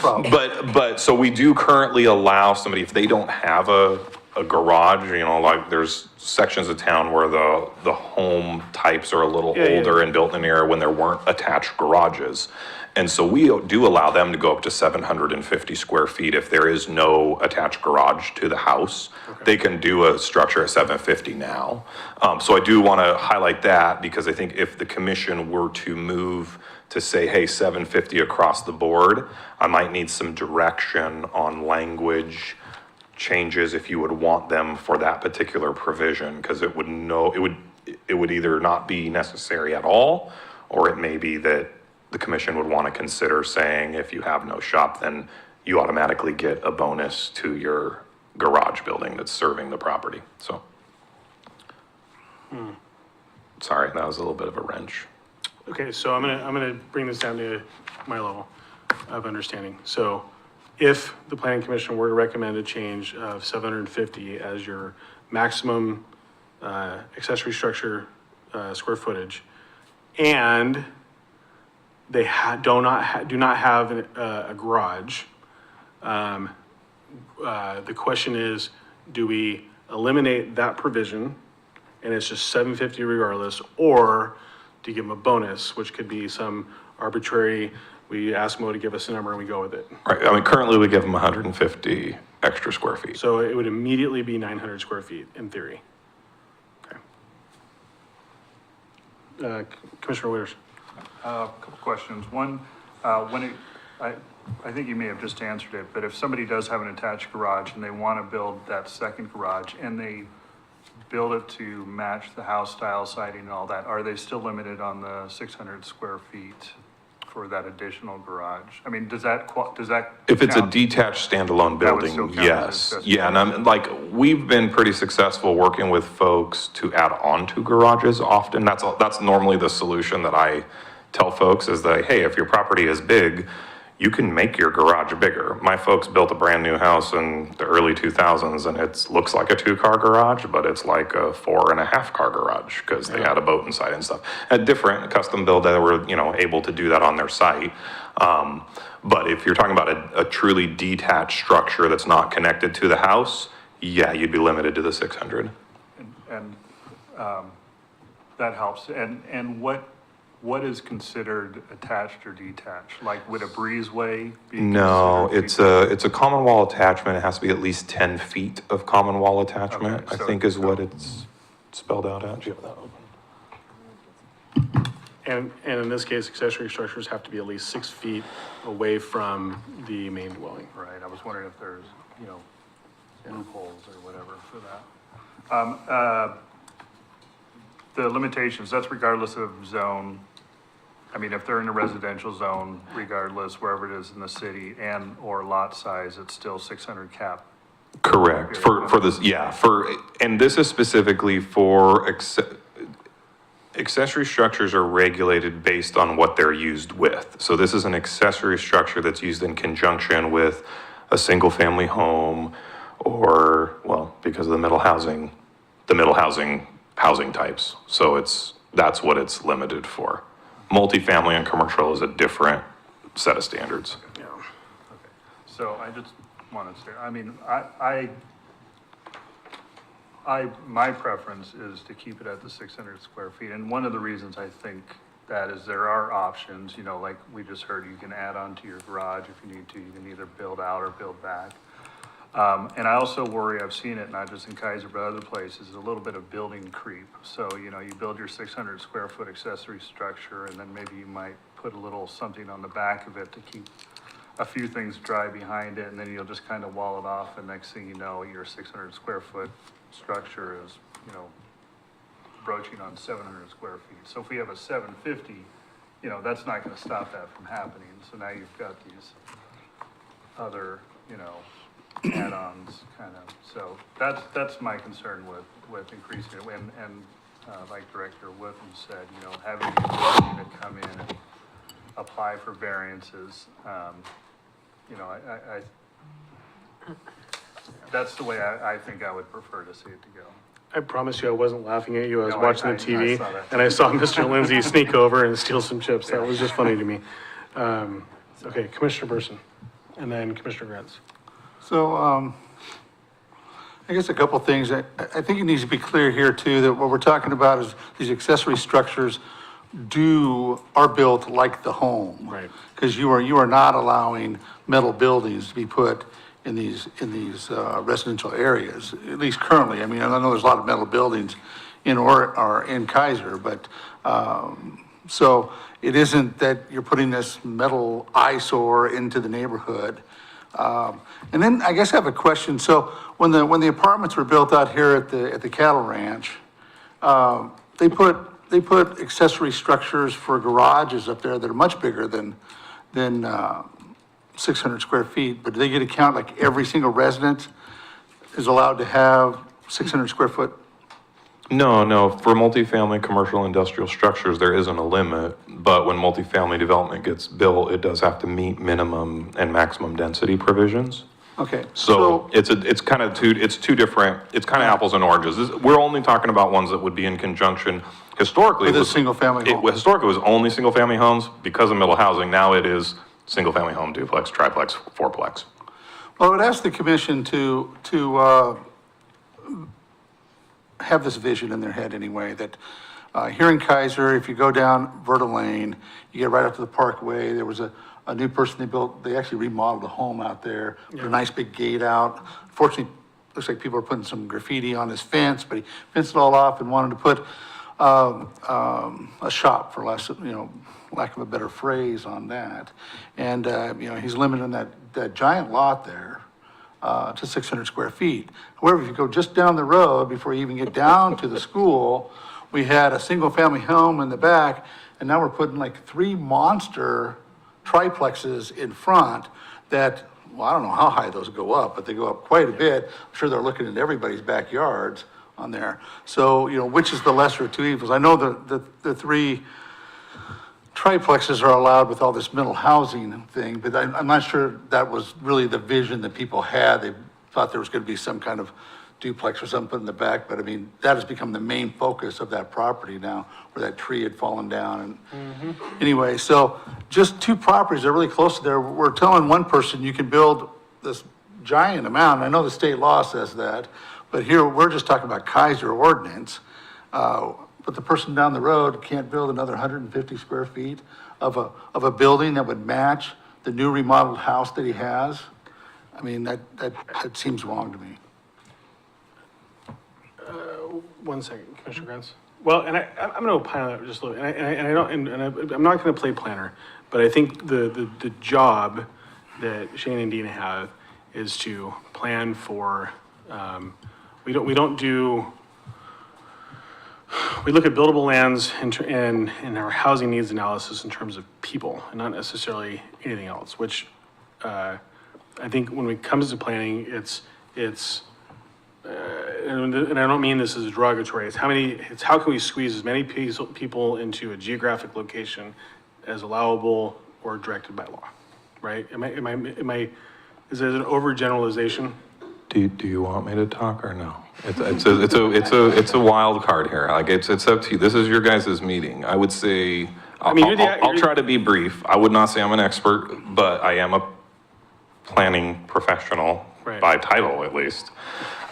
problem. But so we do currently allow somebody, if they don't have a garage, you know, like there's sections of town where the home types are a little older and built in an era when there weren't attached garages. And so we do allow them to go up to 750 square feet if there is no attached garage to the house. Okay. They can do a structure at 750 now. So I do want to highlight that because I think if the commission were to move to say, hey, 750 across the board, I might need some direction on language changes if you would want them for that particular provision, because it would either not be necessary at all, or it may be that the commission would want to consider saying, if you have no shop, then you automatically get a bonus to your garage building that's serving the property, so. Sorry, that was a little bit of a wrench. Okay, so I'm gonna bring this down to my level of understanding. So if the planning commission were to recommend a change of 750 as your maximum accessory structure square footage, and they do not have a garage, the question is, do we eliminate that provision and it's just 750 regardless, or do you give them a bonus, which could be some arbitrary, we ask Mo to give us a number and we go with it. Right, I mean, currently we give them 150 extra square feet. So it would immediately be 900 square feet in theory. Okay. Commissioner Witters. A couple questions. One, I think you may have just answered it, but if somebody does have an attached garage and they want to build that second garage and they build it to match the house style siding and all that, are they still limited on the 600 square feet for that additional garage? I mean, does that, If it's a count? detached standalone That would still building, count as yes. accessory. Yeah, and I'm like, we've been pretty successful working with folks to add on to garages often. That's normally the solution that I tell folks is that, hey, if your property is big, you can make your garage bigger. My folks built a brand new house in the early 2000s and it looks like a 2-car garage, but it's like a 4.5-car garage because they had a boat inside and stuff. A different custom build that were, able to do that on their site. But if you're talking about a truly detached structure that's not connected to the house, yeah, you'd be limited to the 600. And that helps. And what is considered attached or detached? Like, would a breezeway be? No, considered it's a common wall attachment. It has to be at least 10 feet of common wall attachment, Okay, I so- think is what it's spelled out at. Do you have that open? And in this case, accessory structures have to be at least 6 feet away from the main dwelling. Right, I was wondering if there's, loopholes or whatever for that. The limitations, that's regardless of zone. I mean, if they're in a residential zone, regardless, wherever it is in the city and or lot size, it's still 600 cap. Correct, for this, yeah, and this is specifically for accessory structures are regulated based on what they're used with. So this is an accessory structure that's used in conjunction with a single-family home or, well, because of the middle housing types. So that's what it's limited for. Multifamily and commercial is a different set of standards. Yeah. So I just wanted to say, I mean, my preference is to keep it at the 600 square feet. And one of the reasons I think that is there are options, like we just heard, you can add on to your garage if you need to. You can either build out or build back. And I also worry, I've seen it not just in Keizer, but other places, a little bit of building creep. So, you build your 600 square foot accessory structure and then maybe you might put a little something on the back of it to keep a few things dry behind it, and then you'll just kind of wall it off, and next thing you know, your 600 square foot structure is, broaching on 700 square feet. So if we have a 750, that's not gonna stop that from happening. So now you've got these other, add-ons kind of. So that's my concern with increasing it. And like Director Whitten said, having the ability to come in and apply for variances, that's the way I think I would prefer to see it to go. I promise you I wasn't laughing at you. I was No, watching I the TV saw that. and I saw Mr. Lindsay sneak over and steal some chips. That was just funny to me. Okay, Commissioner Burson and then Commissioner Grants. So, I guess a couple things. I think it needs to be clear here too, that what we're talking about is these accessory structures are built like the home. Right. Because you are not allowing metal buildings to be put in these residential areas, at least currently. I mean, I know there's a lot of metal buildings in Keizer, but, so it isn't that you're putting this metal eyesore into the neighborhood. And then I guess I have a question. So when the apartments were built out here at the cattle ranch, they put accessory structures for garages up there that are much bigger than 600 square feet, but do they get a count, like every single resident is allowed to have 600 square foot? No, for multifamily, commercial, industrial structures, there isn't a limit, but when multifamily development gets built, it does have to meet minimum and maximum density provisions. Okay. So it's kind of two different, it's kind of apples and oranges. We're only talking about ones that would be in conjunction historically. With a it was- single-family home. Historically, it was only single-family homes because of middle housing. Now it is single-family home, duplex, triplex, fourplex. Well, I would ask the commission to have this vision in their head anyway, that here in Keizer, if you go down Verta Lane, you get right up to the Parkway, there was a new person they actually remodeled a home out there, with a nice big gate out. Fortunately, looks like people are putting some graffiti on his fence, but he fenced it all off and wanted to put a shop for less, lack of a better phrase on that. And, he's limiting that giant lot there, to 600 square feet. However, if you go just down the road, before you even get down to the school, we had a single-family home in the back, and now we're putting like 3 monster triplexes in front that, well, I don't know how high those go up, but they go up quite a bit. I'm sure they're looking at everybody's backyards on there. So, which is the lesser of two evils? I know the 3 triplexes are allowed with all this middle housing thing, but I'm not sure that was really the vision that people had. They thought there was going to be some kind of duplex or something in the back, but I mean, that has become the main focus of that property now, where that tree had fallen down. And anyway, so just 2 properties are really close to there. We're telling one person you can build this giant amount. I know the state law says that, but here we're just talking about Keizer ordinance. But the person down the road can't build another 150 square feet of a building that would match the new remodeled house that he has. I mean, that seems wrong to me. One second, Commissioner Grants. Well, and I'm going to opine on that just a little, I'm not going to play planner, but I think the job that Shane and Dina have is to plan for, we look at buildable lands in our housing needs analysis in terms of people and not necessarily anything else, which, I think when it comes to planning, it's and I don't mean this as derogatory, it's how can we squeeze as many people into a geographic location as allowable or directed by law, right? Is it an overgeneralization? Do you want me to talk or no? It's a wild card here. Like, it's up to you. This is your guys' meeting. I would say, I'll try to be brief. I would not say I'm an expert, but I am a planning professional, Right. by title at least.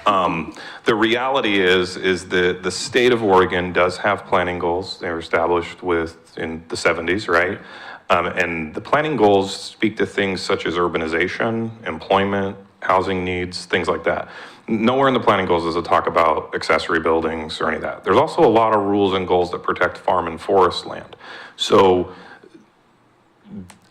The reality is that the state of Oregon does have planning goals. They were established in the 70s, right? And the planning goals speak to things such as urbanization, employment, housing needs, things like that. Nowhere in the planning goals does it talk about accessory buildings or any of that. There's also a lot of rules and goals that protect farm and forest land. So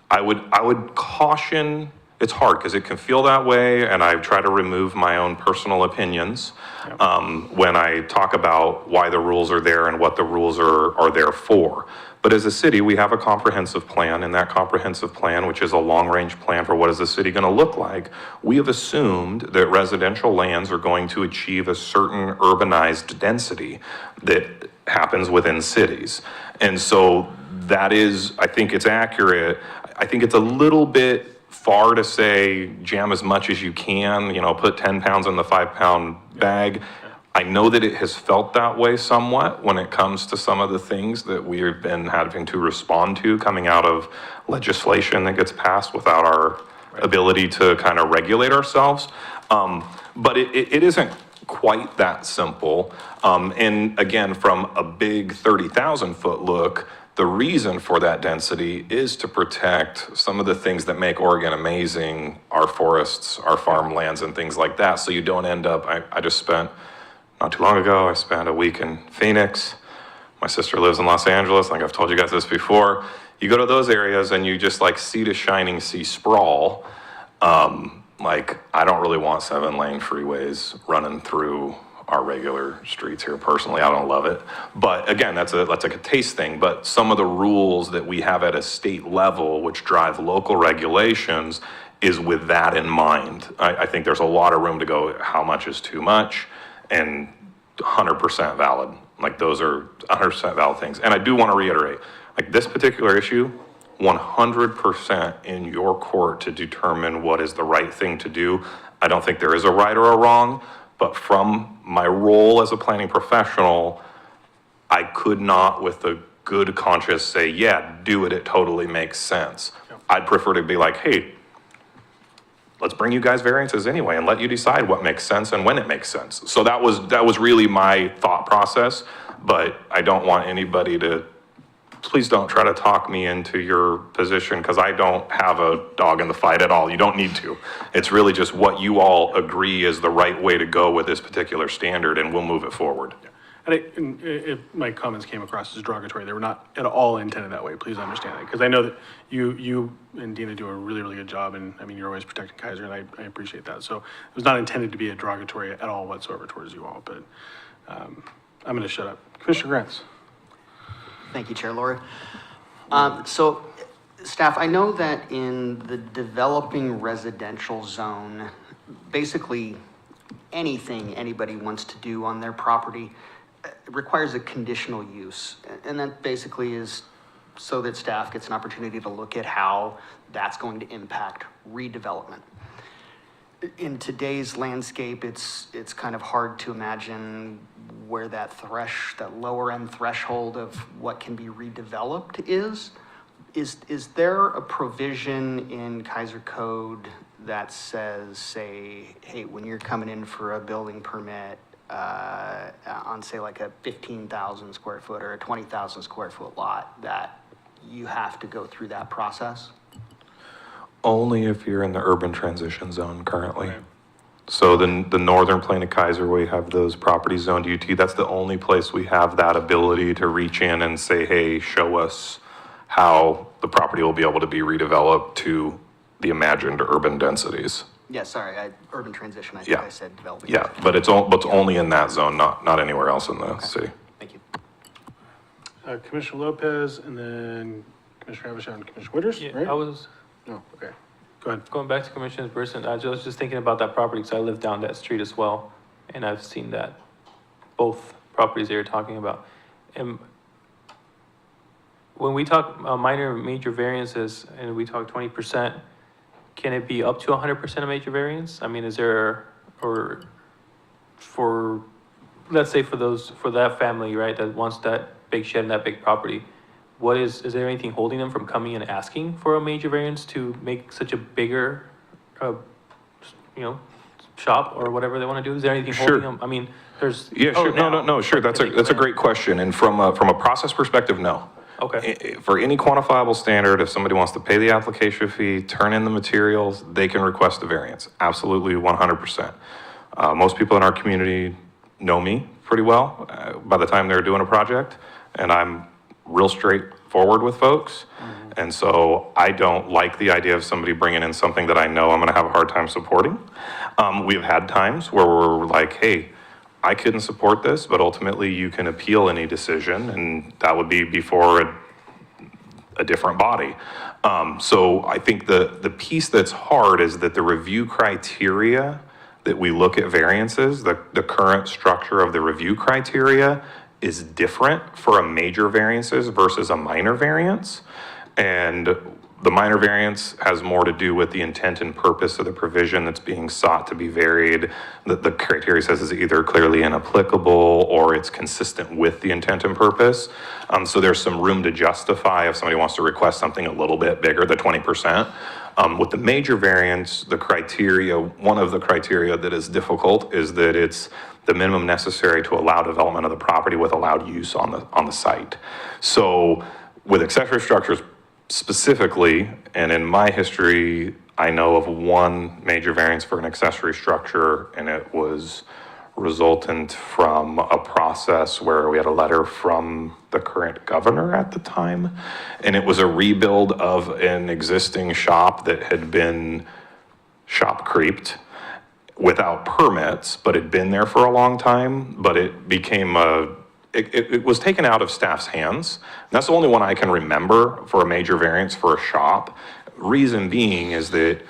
I would caution. It's hard because it can feel that way, and I try to remove my own personal opinions when I talk about why the rules are there and what the rules are there for. But as a city, we have a comprehensive plan, and that comprehensive plan, which is a long-range plan for what is the city going to look like, we have assumed that residential lands are going to achieve a certain urbanized density that happens within cities. And so that is, I think it's accurate. I think it's a little bit far to say jam as much as you can, put 10 pounds in the 5-pound bag. I know that it has felt that way somewhat when it comes to some of the things that we've been having to respond to coming out of legislation that gets passed without our ability to kind of regulate ourselves. But it isn't quite that simple. And again, from a big 30,000 foot look, the reason for that density is to protect some of the things that make Oregon amazing, our forests, our farmlands, and things like that. So you don't end up, I just spent, not too long ago, I spent a week in Phoenix. My sister lives in Los Angeles, like I've told you guys this before. You go to those areas and you just like sea to shining sea sprawl. Like, I don't really want 7-lane freeways running through our regular streets here personally. I don't love it. But again, that's like a taste thing. But some of the rules that we have at a state level, which drive local regulations, is with that in mind. I think there's a lot of room to go how much is too much, and 100% valid. Like, those are 100% valid things. And I do want to reiterate, like, this particular issue, 100% in your court to determine what is the right thing to do. I don't think there is a right or a wrong. But from my role as a planning professional, I could not with a good conscience say, yeah, do it, it totally makes sense. Yep. I'd prefer to be like, hey, let's bring you guys variances anyway and let you decide what makes sense and when it makes sense. So that was really my thought process, but I don't want anybody to, please don't try to talk me into your position, because I don't have a dog in the fight at all. You don't need to. It's really just what you all agree is the right way to go with this particular standard, and we'll move it forward. My comments came across as derogatory. They were not at all intended that way. Please understand that. Because I know that you and Dina do a really, really good job. And I mean, you're always protecting Keizer, and I appreciate that. So it was not intended to be a derogatory at all whatsoever towards you all. But I'm going to shut up. Commissioner Grants. Thank you, Chair Lori. So, staff, I know that in the developing residential zone, basically anything anybody wants to do on their property requires a conditional use. And that basically is so that staff gets an opportunity to look at how that's going to impact redevelopment. In today's landscape, it's kind of hard to imagine where that lower end threshold of what can be redeveloped is. Is there a provision in Keizer Code that says, say, hey, when you're coming in for a building permit on, say, like a 15,000 square foot or a 20,000 square foot lot, that you have to go through that process? Only if you're in the urban transition zone currently. So the northern plain of Keizer, we have those properties zoned UT. That's the only place we have that ability to reach in and say, hey, show us how the property will be able to be redeveloped to the imagined urban densities. Yeah, sorry, urban transition, I think Yeah. I said developing. Yeah, but it's only in that zone, not anywhere else in the city. Thank you. Commissioner Lopez, and then Commissioner Havisham and Commissioner Winters, Yeah, right? I was No, okay. Go ahead. going back to Commissioner Burson. I was just thinking about that property because I live down that street as well. And I've seen that, both properties that you're talking about. And when we talk minor and major variances and we talk 20%, can it be up to 100% of major variance? I mean, is there, or for, let's say for that family, right, that wants that big shed and that big property, is there anything holding them from coming and asking for a major variance to make such a bigger, shop or whatever they want to do? Is there anything Sure. holding them? I mean, there's. Yeah, sure. Oh, No, sure. That's a great question. And from a process perspective, no. Okay. For any quantifiable standard, if somebody wants to pay the application fee, turn in the materials, they can request a variance. Absolutely, 100%. Most people in our community know me pretty well by the time they're doing a project, and I'm real straightforward with folks. And so I don't like the idea of somebody bringing in something that I know I'm going to have a hard time supporting. We've had times where we're like, hey, I couldn't support this, but ultimately you can appeal any decision, and that would be before a different body. So I think the piece that's hard is that the review criteria that we look at variances, the current structure of the review criteria is different for a major variances versus a minor variance. And the minor variance has more to do with the intent and purpose of the provision that's being sought to be varied. The criteria says is either clearly inapplicable or it's consistent with the intent and purpose. So there's some room to justify if somebody wants to request something a little bit bigger, the 20%. With the major variance, one of the criteria that is difficult is that it's the minimum necessary to allow development of the property with allowed use on the site. So with accessory structures specifically, and in my history, I know of one major variance for an accessory structure, and it was resultant from a process where we had a letter from the current governor at the time, and it was a rebuild of an existing shop that had been shop creeped without permits, but had been there for a long time, but it became it was taken out of staff's hands. And that's the only one I can remember for a major variance for a shop. Reason being is that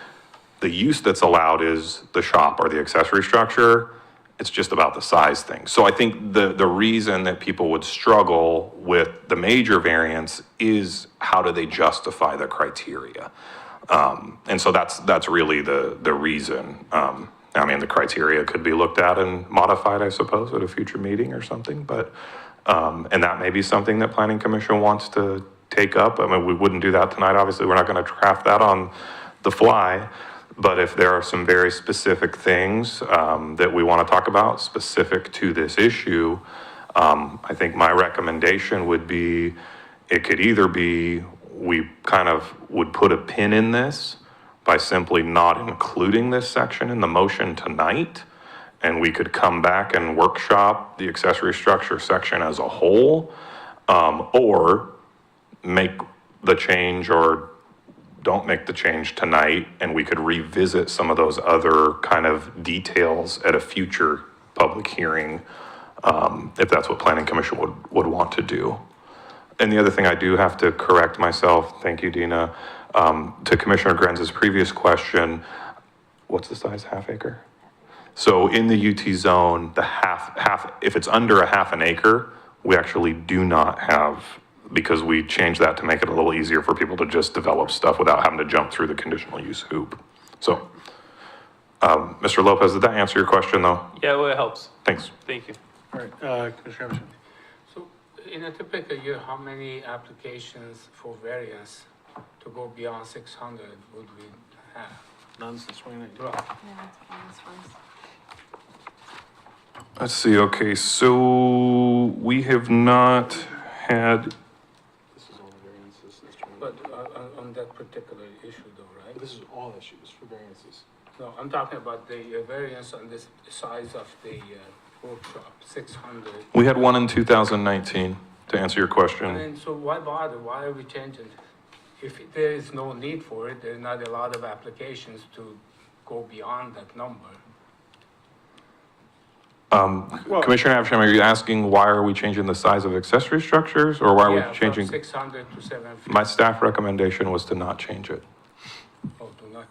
the use that's allowed is the shop or the accessory structure. It's just about the size thing. So I think the reason that people would struggle with the major variance is how do they justify the criteria? And so that's really the reason. I mean, the criteria could be looked at and modified, I suppose, at a future meeting or something, but, and that may be something that Planning Commission wants to take up. I mean, we wouldn't do that tonight, obviously, we're not gonna craft that on the fly, but if there are some very specific things, that we wanna talk about specific to this issue, I think my recommendation would be, it could either be, we kind of would put a pin in this by simply not including this section in the motion tonight and we could come back and workshop the accessory structure section as a whole, or make the change or don't make the change tonight, and we could revisit some of those other kind of details at a future public hearing, if that's what Planning Commission would want to do. And the other thing I do have to correct myself, thank you, Dina, to Commissioner Grenz's previous question, what's the size, half acre? So in the UT zone, the half, if it's under a half an acre, we actually do not have, because we changed that to make it a little easier for people to just develop stuff without having to jump through the conditional use hoop. So, Mr. Lopez, did that answer your question though? Yeah, well, it helps. Thanks. Thank you. All right, Commissioner Anderson. So in a typical year, how many applications for variance to go beyond 600 would we have? None since 2019. Well, Let's see, okay, so we have not had, This is all the variances since 2019. but on that particular issue though, right? This is all issues for variances. No, I'm talking about the variance on this size of the workshop, 600. we had one in 2019, to answer your I question. mean, so why bother? Why are we changing? If there is no need for it, there's not a lot of applications to go beyond that number. Commissioner Avsham, are you asking why are we changing the size of accessory structures, or why are Yeah, we changing? from 600 to 750. My staff recommendation was to not change it. Oh, do not.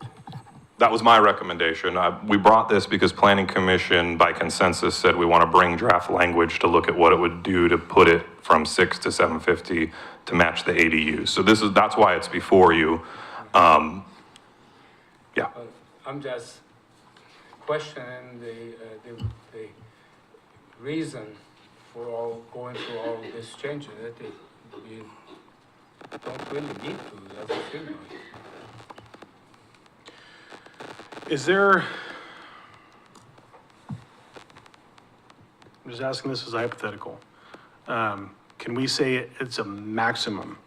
That was my recommendation. We brought this because Planning Commission, by consensus, said we want to bring draft language to look at what it would do to put it from 6 to 750 to match the ADUs. So that's why it's before you. Yeah. I'm just questioning the reason for going through all this changes that we don't really need to, doesn't seem like. Is there, I'm just asking this as a hypothetical. Can we say it's a maximum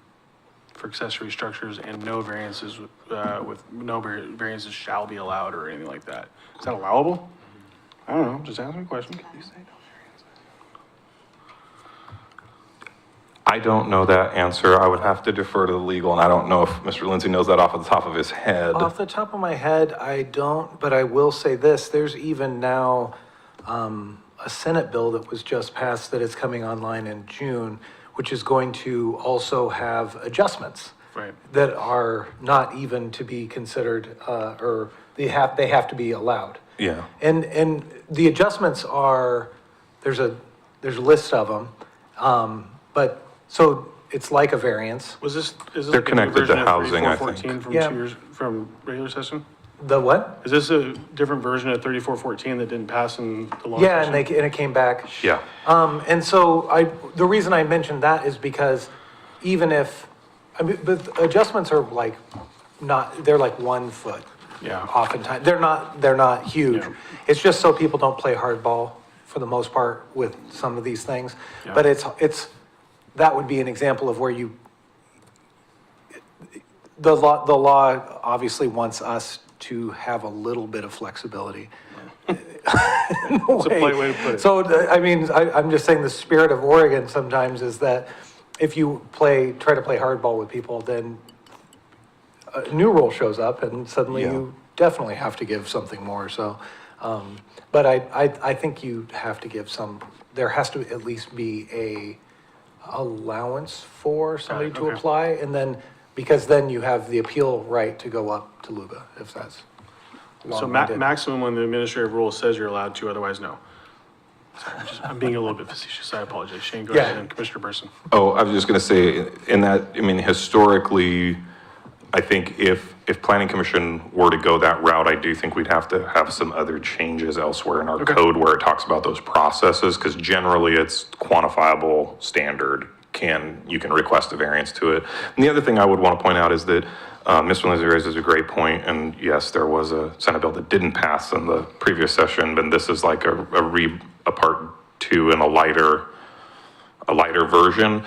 for accessory structures and no variances, with no variances shall be allowed or anything like that? Is that allowable? I don't know, just asking a question. I don't know that answer. I would have to defer to the legal, and I don't know if Mr. Lindsay knows that off the top of his head. Off the top of my head, I don't, but I will say this, there's even now a Senate bill that was just passed that is coming online in June, which is going to also have adjustments Right. that are not even to be considered, or they have to be allowed. Yeah. And the adjustments are, there's a list of them, but, so it's like a variance. Is this They're like a new connected to version of housing, I 3414 think. from Yeah. 2 years, from regular session? The what? Is this a different version of 3414 that didn't pass in the long Yeah, session? and it came back. Yeah. And so the reason I mentioned that is because even if, I mean, but adjustments are like they're like 1 foot. Yeah. Oftentimes, they're not huge. Yeah. It's just so people don't play hardball for the most part with some of these things. Yeah. But that would be an example of where the law obviously wants us to have a little bit of flexibility. It's a polite way to put it. So, I mean, I'm just saying the spirit of Oregon sometimes is that if you try to play hardball with people, then a new rule shows up and suddenly Yeah. you definitely have to give something more, so. But I think you have to give there has to at least be a allowance for somebody to okay. apply, and then, because then you have the appeal right to go up to LUBA, if that's. So maximum when the administrative rule says you're allowed to, otherwise no. Sorry, I'm being a little bit facetious, I apologize. Shane, go ahead, Yeah. and Commissioner Burson. Oh, I was just gonna say, in that, I mean, historically, I think if Planning Commission were to go that route, I do think we'd have to have some other changes elsewhere in our Okay. code where it talks about those processes, because generally it's quantifiable, standard, you can request a variance to it. And the other thing I would want to point out is that Mr. Lindsay raises a great point, and yes, there was a Senate bill that didn't pass in the previous session, but this is like a part 2 and a lighter version.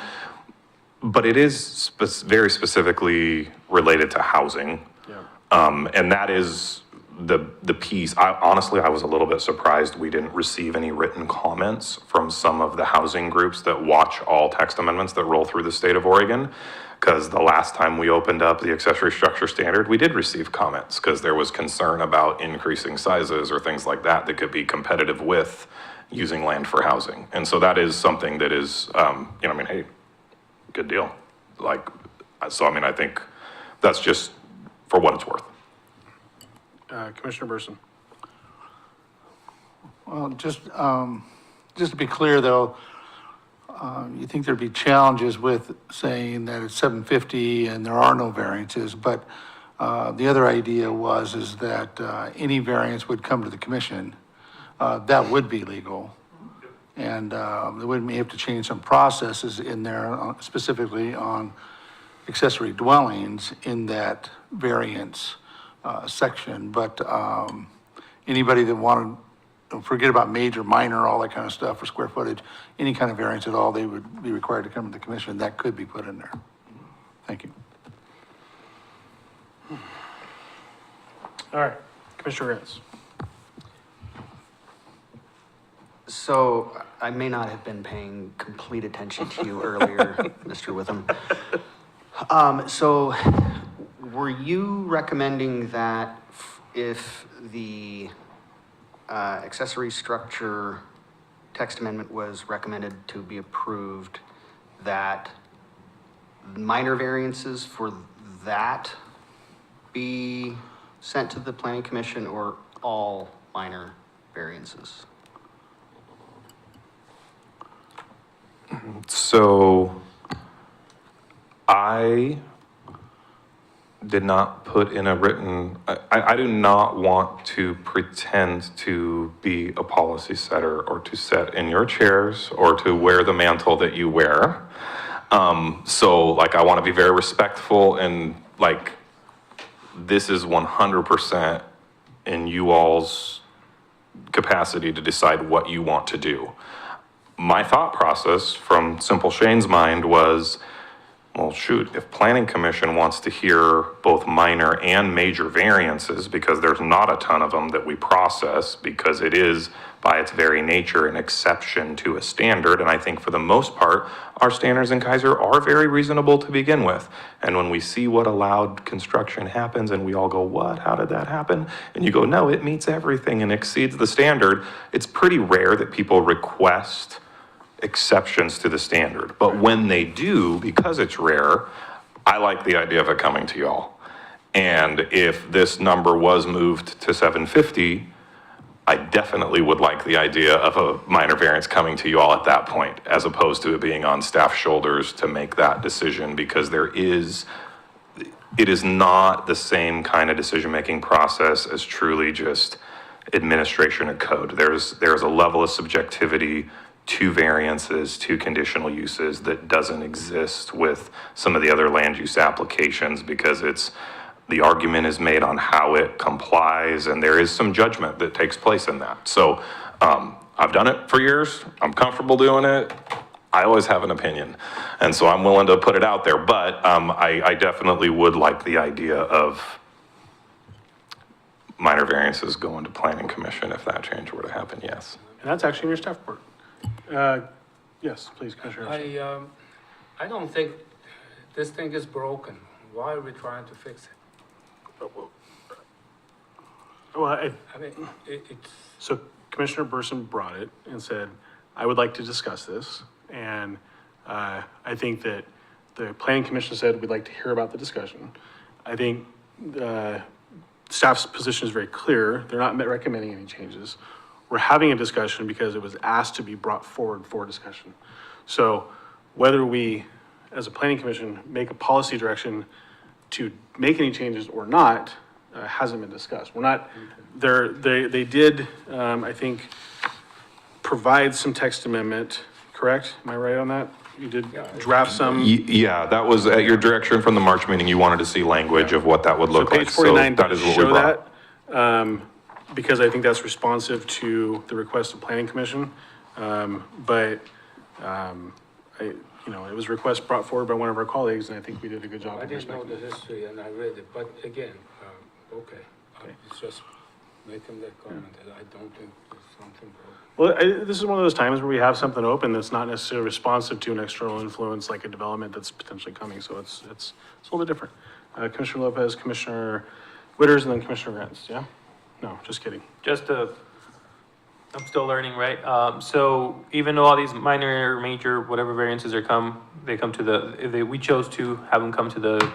But it is very specifically related to housing. Yeah. And that is the piece, honestly, I was a little bit surprised we didn't receive any written comments from some of the housing groups that watch all text amendments that roll through the state of Oregon. Because the last time we opened up the accessory structure standard, we did receive comments because there was concern about increasing sizes or things like that that could be competitive with using land for housing. And so that is something that is, hey, good deal. Like, so, I think that's just for what it's worth. Commissioner Burson. Well, just to be clear though, you think there'd be challenges with saying that it's 750 and there are no variances, but the other idea is that any variance would come to the commission. That would be legal. And they wouldn't have to change some processes in there specifically on accessory dwellings in that variance section. But anybody that wanted, forget about major, minor, all that kind of stuff for square footage, any kind of variance at all, they would be required to come to the commission. That could be put in there. Thank you. All right, Commissioner Reyes. So I may not have been paying complete attention to you earlier, Mr. Witham. So were you recommending that if the accessory structure text amendment was recommended to be approved, that minor variances for that be sent to the planning commission, or all minor variances? So I did not put in a written, I do not want to pretend to be a policy setter or to sit in your chairs or to wear the mantle that you wear. So like, I want to be very respectful, and like, this is 100% in you all's capacity to decide what you want to do. My thought process from Simple Shane's mind was, well, shoot, if Planning Commission wants to hear both minor and major variances, because there's not a ton of them that we process, because it is by its very nature an exception to a standard. And I think for the most part, our standards in Keizer are very reasonable to begin with. And when we see what allowed construction happens and we all go, what, how did that happen? And you go, no, it meets everything and exceeds the standard. It's pretty rare that people request exceptions to the standard. But when they do, because it's rare, I like the idea of it coming to y'all. And if this number was moved to 750, I definitely would like the idea of a minor variance coming to you all at that point, as opposed to it being on staff's shoulders to make that decision, because it is not the same kind of decision-making process as truly just administration of code. There's a level of subjectivity to variances, to conditional uses that doesn't exist with some of the other land use applications, because the argument is made on how it complies, and there is some judgment that takes place in that. So I've done it for years. I'm comfortable doing it. I always have an opinion, and so I'm willing to put it out there. But I definitely would like the idea of minor variances going to Planning Commission if that change were to happen, yes. And that's actually in your staff report. Yes, please, Commissioner. I don't think this thing is broken. Why are we trying to fix it? Well, I mean, it's, so Commissioner Burson brought it and said, I would like to discuss this. And I think that the planning commission said, we'd like to hear about the discussion. I think staff's position is very clear. They're not recommending any changes. We're having a discussion because it was asked to be brought forward for discussion. So whether we, as a planning commission, make a policy direction to make any changes or not, hasn't been discussed. We're not, they did, I think, provide some text amendment, correct? Am I right on that? You did draft some? Yeah, that was at your direction from the March meeting. You wanted to see language of what that would look So like. page 49 that does is what we show brought. that, because I think that's responsive to the request of planning commission. It was a request brought forward by one of our colleagues, and I think we did a good job I of didn't know respecting the it. history and I read it, but again, okay. It's just, make them that comment, that I don't think there's something broken. Well, this is one of those times where we have something open that's not necessarily responsive to an external influence like a development that's potentially coming, so it's a little bit different. Commissioner Lopez, Commissioner Witters, and then Commissioner Grants, yeah? No, just kidding. Just I'm still learning, right? So even though all these minor or major, whatever variances they come to we chose to have them come to the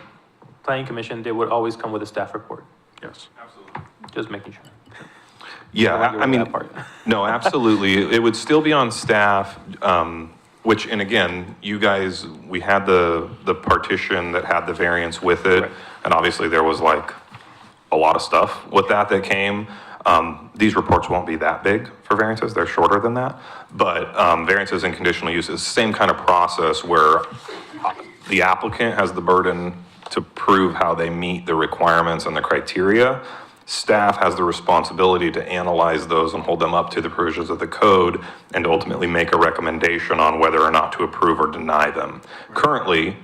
planning commission, they would always come with a staff report. Yes. Just making sure. Yeah, Don't argue I with mean, that part. no, absolutely. It would still be on staff, which, and again, you guys, we had the partition that had the variance with it. Right. And obviously there was like a lot of stuff with that came. These reports won't be that big for variances. They're shorter than that. But variances and conditional uses, same kind of process where the applicant has the burden to prove how they meet the requirements and the criteria. Staff has the responsibility to analyze those and hold them up to the provisions of the code and ultimately make a recommendation on whether or not to approve or deny them. Currently,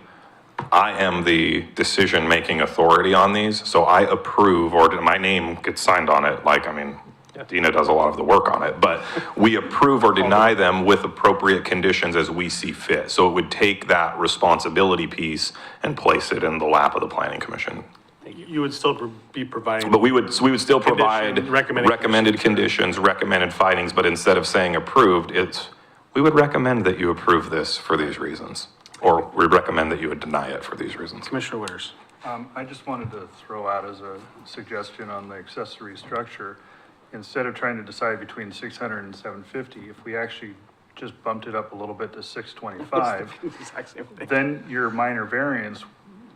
I am the decision-making authority on these, so I approve, or my name gets signed on it, like, I mean, Dina does a lot of the work on it, but we approve or deny them with appropriate conditions as we see fit. So it would take that responsibility piece and place it in the lap of the planning commission. You would still be providing. But we would still provide Recommended conditions, recommended findings, but instead of saying approved, we would recommend that you approve this for these reasons. Or we recommend that you would deny it for these reasons. Commissioner Witters. I just wanted to throw out as a suggestion on the accessory structure, instead of trying to decide between 600 and 750, if we actually just bumped it up a little bit to 625, Exact same thing. then your minor variance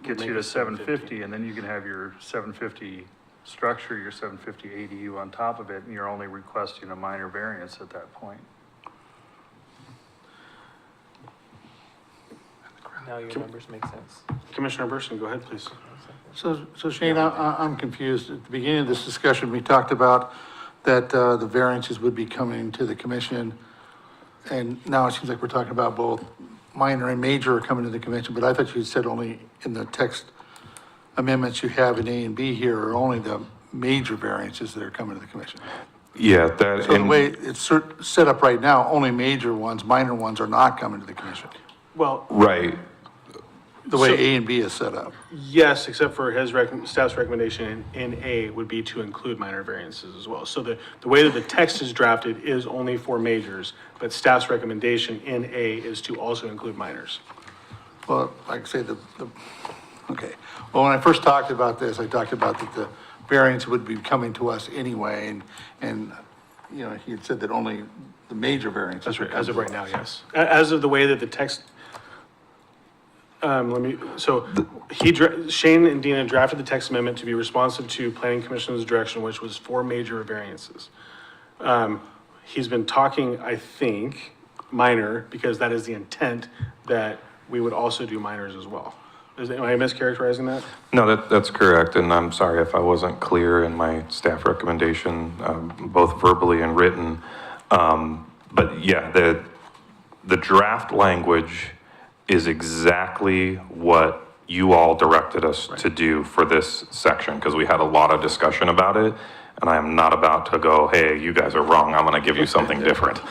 gets Make you to it 750, and then you can have your 750 structure, your 750 ADU on top of it, and you're only requesting a minor variance at that point. Now your numbers make sense. Commissioner Burson, go ahead, please. So Shane, I'm confused. At the beginning of this discussion, we talked about that the variances would be coming to the commission. And now it seems like we're talking about both minor and major are coming to the commission, but I thought you said only in the text amendments you have in A and B here are only the major variances that are coming to the commission. Yeah, that. So the way it's set up right now, only major ones, minor ones are not coming to the commission. Well, Right. The way So- A and B is set up. yes, except for his staff's recommendation in A would be to include minor variances as well. So the way that the text is drafted is only for majors, but staff's recommendation in A is to also include minors. Well, like I say, okay. Well, when I first talked about this, I talked about that the variance would be coming to us anyway, and, you know, he had said that only the major variances. That's right, would as of come right to now, us. yes. As of the way that the text, Shane and Dina drafted the text amendment to be responsive to planning commission's direction, which was for major variances. He's been talking, I think, minor, because that is the intent, that we would also do minors as well. Am I mischaracterizing that? No, that's correct, and I'm sorry if I wasn't clear in my staff recommendation, both verbally and written. But yeah, the draft language is exactly what you all directed us to do for this section, because we had a lot of discussion about it, and I am not about to go, hey, you guys are wrong, I'm gonna give you something different.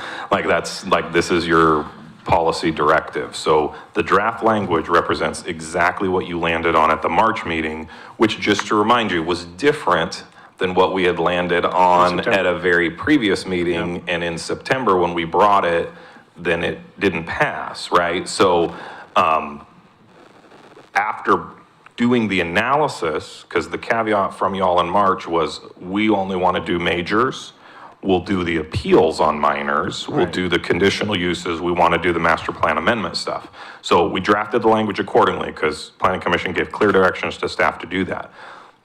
This is your policy directive. So the draft language represents exactly what you landed on at the March meeting, which, just to remind you, was different than what we had landed on September. at a very previous meeting. And in September, when we brought it, then it didn't pass, right? So after doing the analysis, because the caveat from y'all in March was, we only want to do majors. We'll do the appeals on minors. We'll do the conditional uses. We want to do the master plan amendment stuff. So we drafted the language accordingly, because planning commission gave clear directions to staff to do that.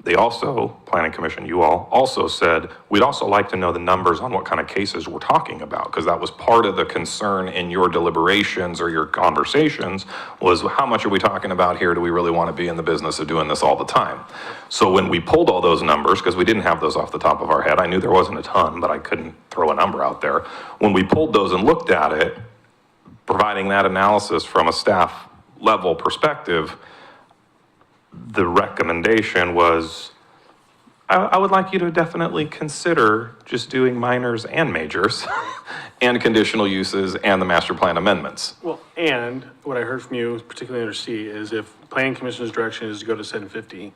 They also, planning commission, you all also said, we'd also like to know the numbers on what kind of cases we're talking about, because that was part of the concern in your deliberations or your conversations, was how much are we talking about here? Do we really want to be in the business of doing this all the time? So when we pulled all those numbers, because we didn't have those off the top of our head, I knew there wasn't a ton, but I couldn't throw a number out there. When we pulled those and looked at it, providing that analysis from a staff level perspective, the recommendation was, I would like you to definitely consider just doing minors and majors and conditional uses and the master plan amendments. Well, and what I heard from you, particularly under C, is if planning commission's direction is to go to 750,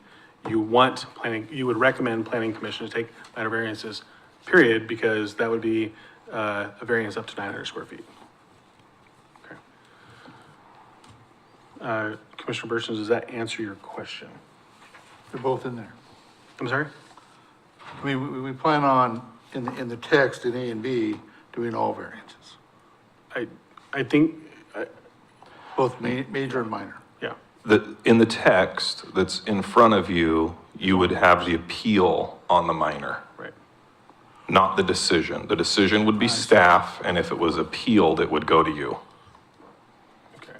you would recommend planning commission to take minor variances, period, because that would be a variance up to 900 square feet. Okay. Commissioner Burson, does that answer your question? They're both in there. I'm sorry? I mean, we plan on, in the text in A and B, doing all variances, I think, both major and minor. yeah. In the text that's in front of you, you would have the appeal on the minor, Right. not the decision. The decision would be staff, and if it was appealed, it would go to you. Okay.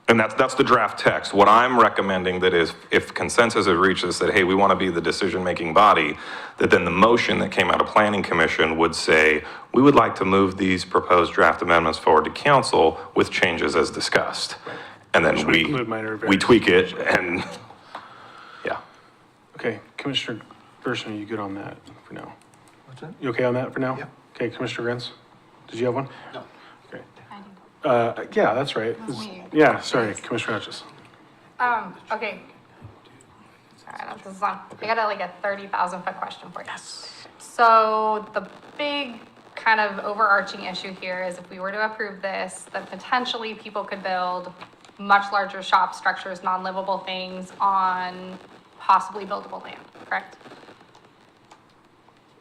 And that's the draft text. What I'm recommending that is, if consensus is reached is that, hey, we want to be the decision-making body, that then the motion that came out of planning commission would say, we would like to move these proposed draft amendments forward to council with changes as discussed. And then Which would include minor we variances. tweak it and, yeah. Okay, Commissioner Burson, are you good on that for now? What's that? You okay on that for now? Yeah. Okay, Commissioner Grins, did you have one? No. Okay. I do. Yeah, that's right. That's me. Yeah, sorry, Commissioner Hutchins. Okay. Sorry, I don't know if this is on. I got like a 30,000-foot question for you. Yes. So the big kind of overarching issue here is if we were to approve this, then potentially people could build much larger shop structures, non-livable things on possibly buildable land, correct?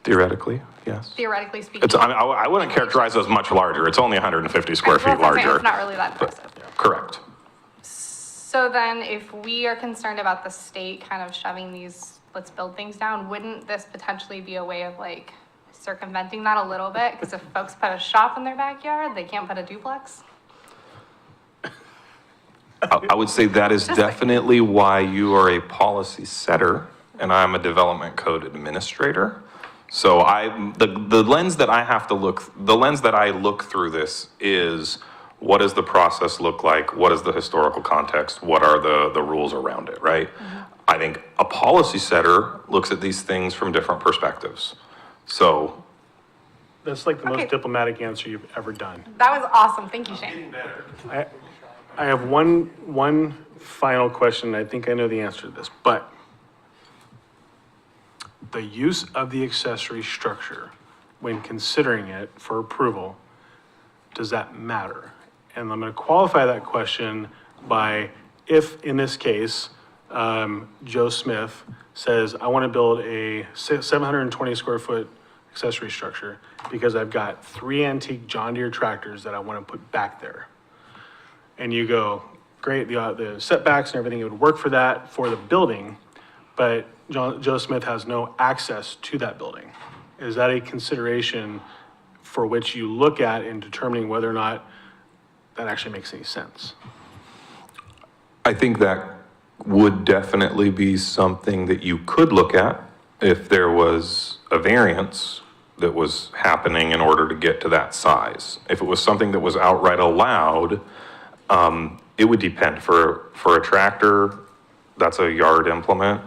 Theoretically, yes. Theoretically speaking. It's, I wouldn't characterize it as much larger. It's only 150 square feet Well, that's what I'm saying, larger. It's not really that impressive. Correct. So then if we are concerned about the state kind of shoving these, let's build things down, wouldn't this potentially be a way of like circumventing that a little bit? Because if folks put a shop in their backyard, they can't put a duplex? I would say that is definitely why you are a policy setter and I'm a development code administrator. So the lens that I have to look, the lens that I look through this is, what does the process look like? What is the historical context? What are the rules around it, right? I think a policy setter looks at these things from different perspectives. So That's like the Okay. most diplomatic answer you've ever done. That was awesome. Thank you, Shane. I have one final question. I think I know the answer to this, but the use of the accessory structure when considering it for approval, does that matter? And I'm going to qualify that question by if, in this case, Joe Smith says, I want to build a 720 square foot accessory structure because I've got 3 antique John Deere tractors that I want to put back there. And you go, great, the setbacks and everything, it would work for that, for the building, but Joe Smith has no access to that building. Is that a consideration for which you look at in determining whether or not that actually makes any sense? I think that would definitely be something that you could look at if there was a variance that was happening in order to get to that size. If it was something that was outright allowed, it would depend. For a tractor, that's a yard implement.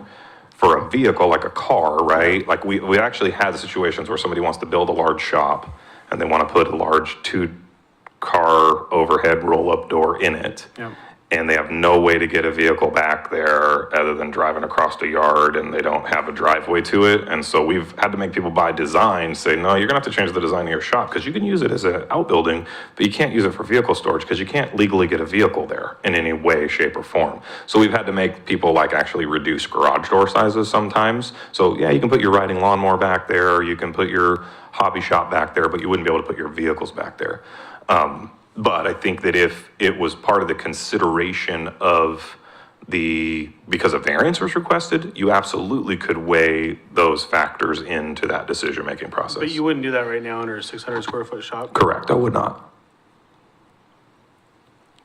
For a vehicle like a car, right? Like we actually had situations where somebody wants to build a large shop and they want to put a large 2-car overhead roll-up door in it. Yep. And they have no way to get a vehicle back there other than driving across the yard, and they don't have a driveway to it. And so we've had to make people by design say, no, you're gonna have to change the design of your shop because you can use it as an outbuilding, but you can't use it for vehicle storage because you can't legally get a vehicle there in any way, shape, or form. So we've had to make people like actually reduce garage door sizes sometimes. So yeah, you can put your riding lawnmower back there, or you can put your hobby shop back there, but you wouldn't be able to put your vehicles back there. But I think that if it was part of the consideration of because a variance was requested, you absolutely could weigh those factors into that decision-making process. But you wouldn't do that right now under a 600 square foot shop? Correct, I would not.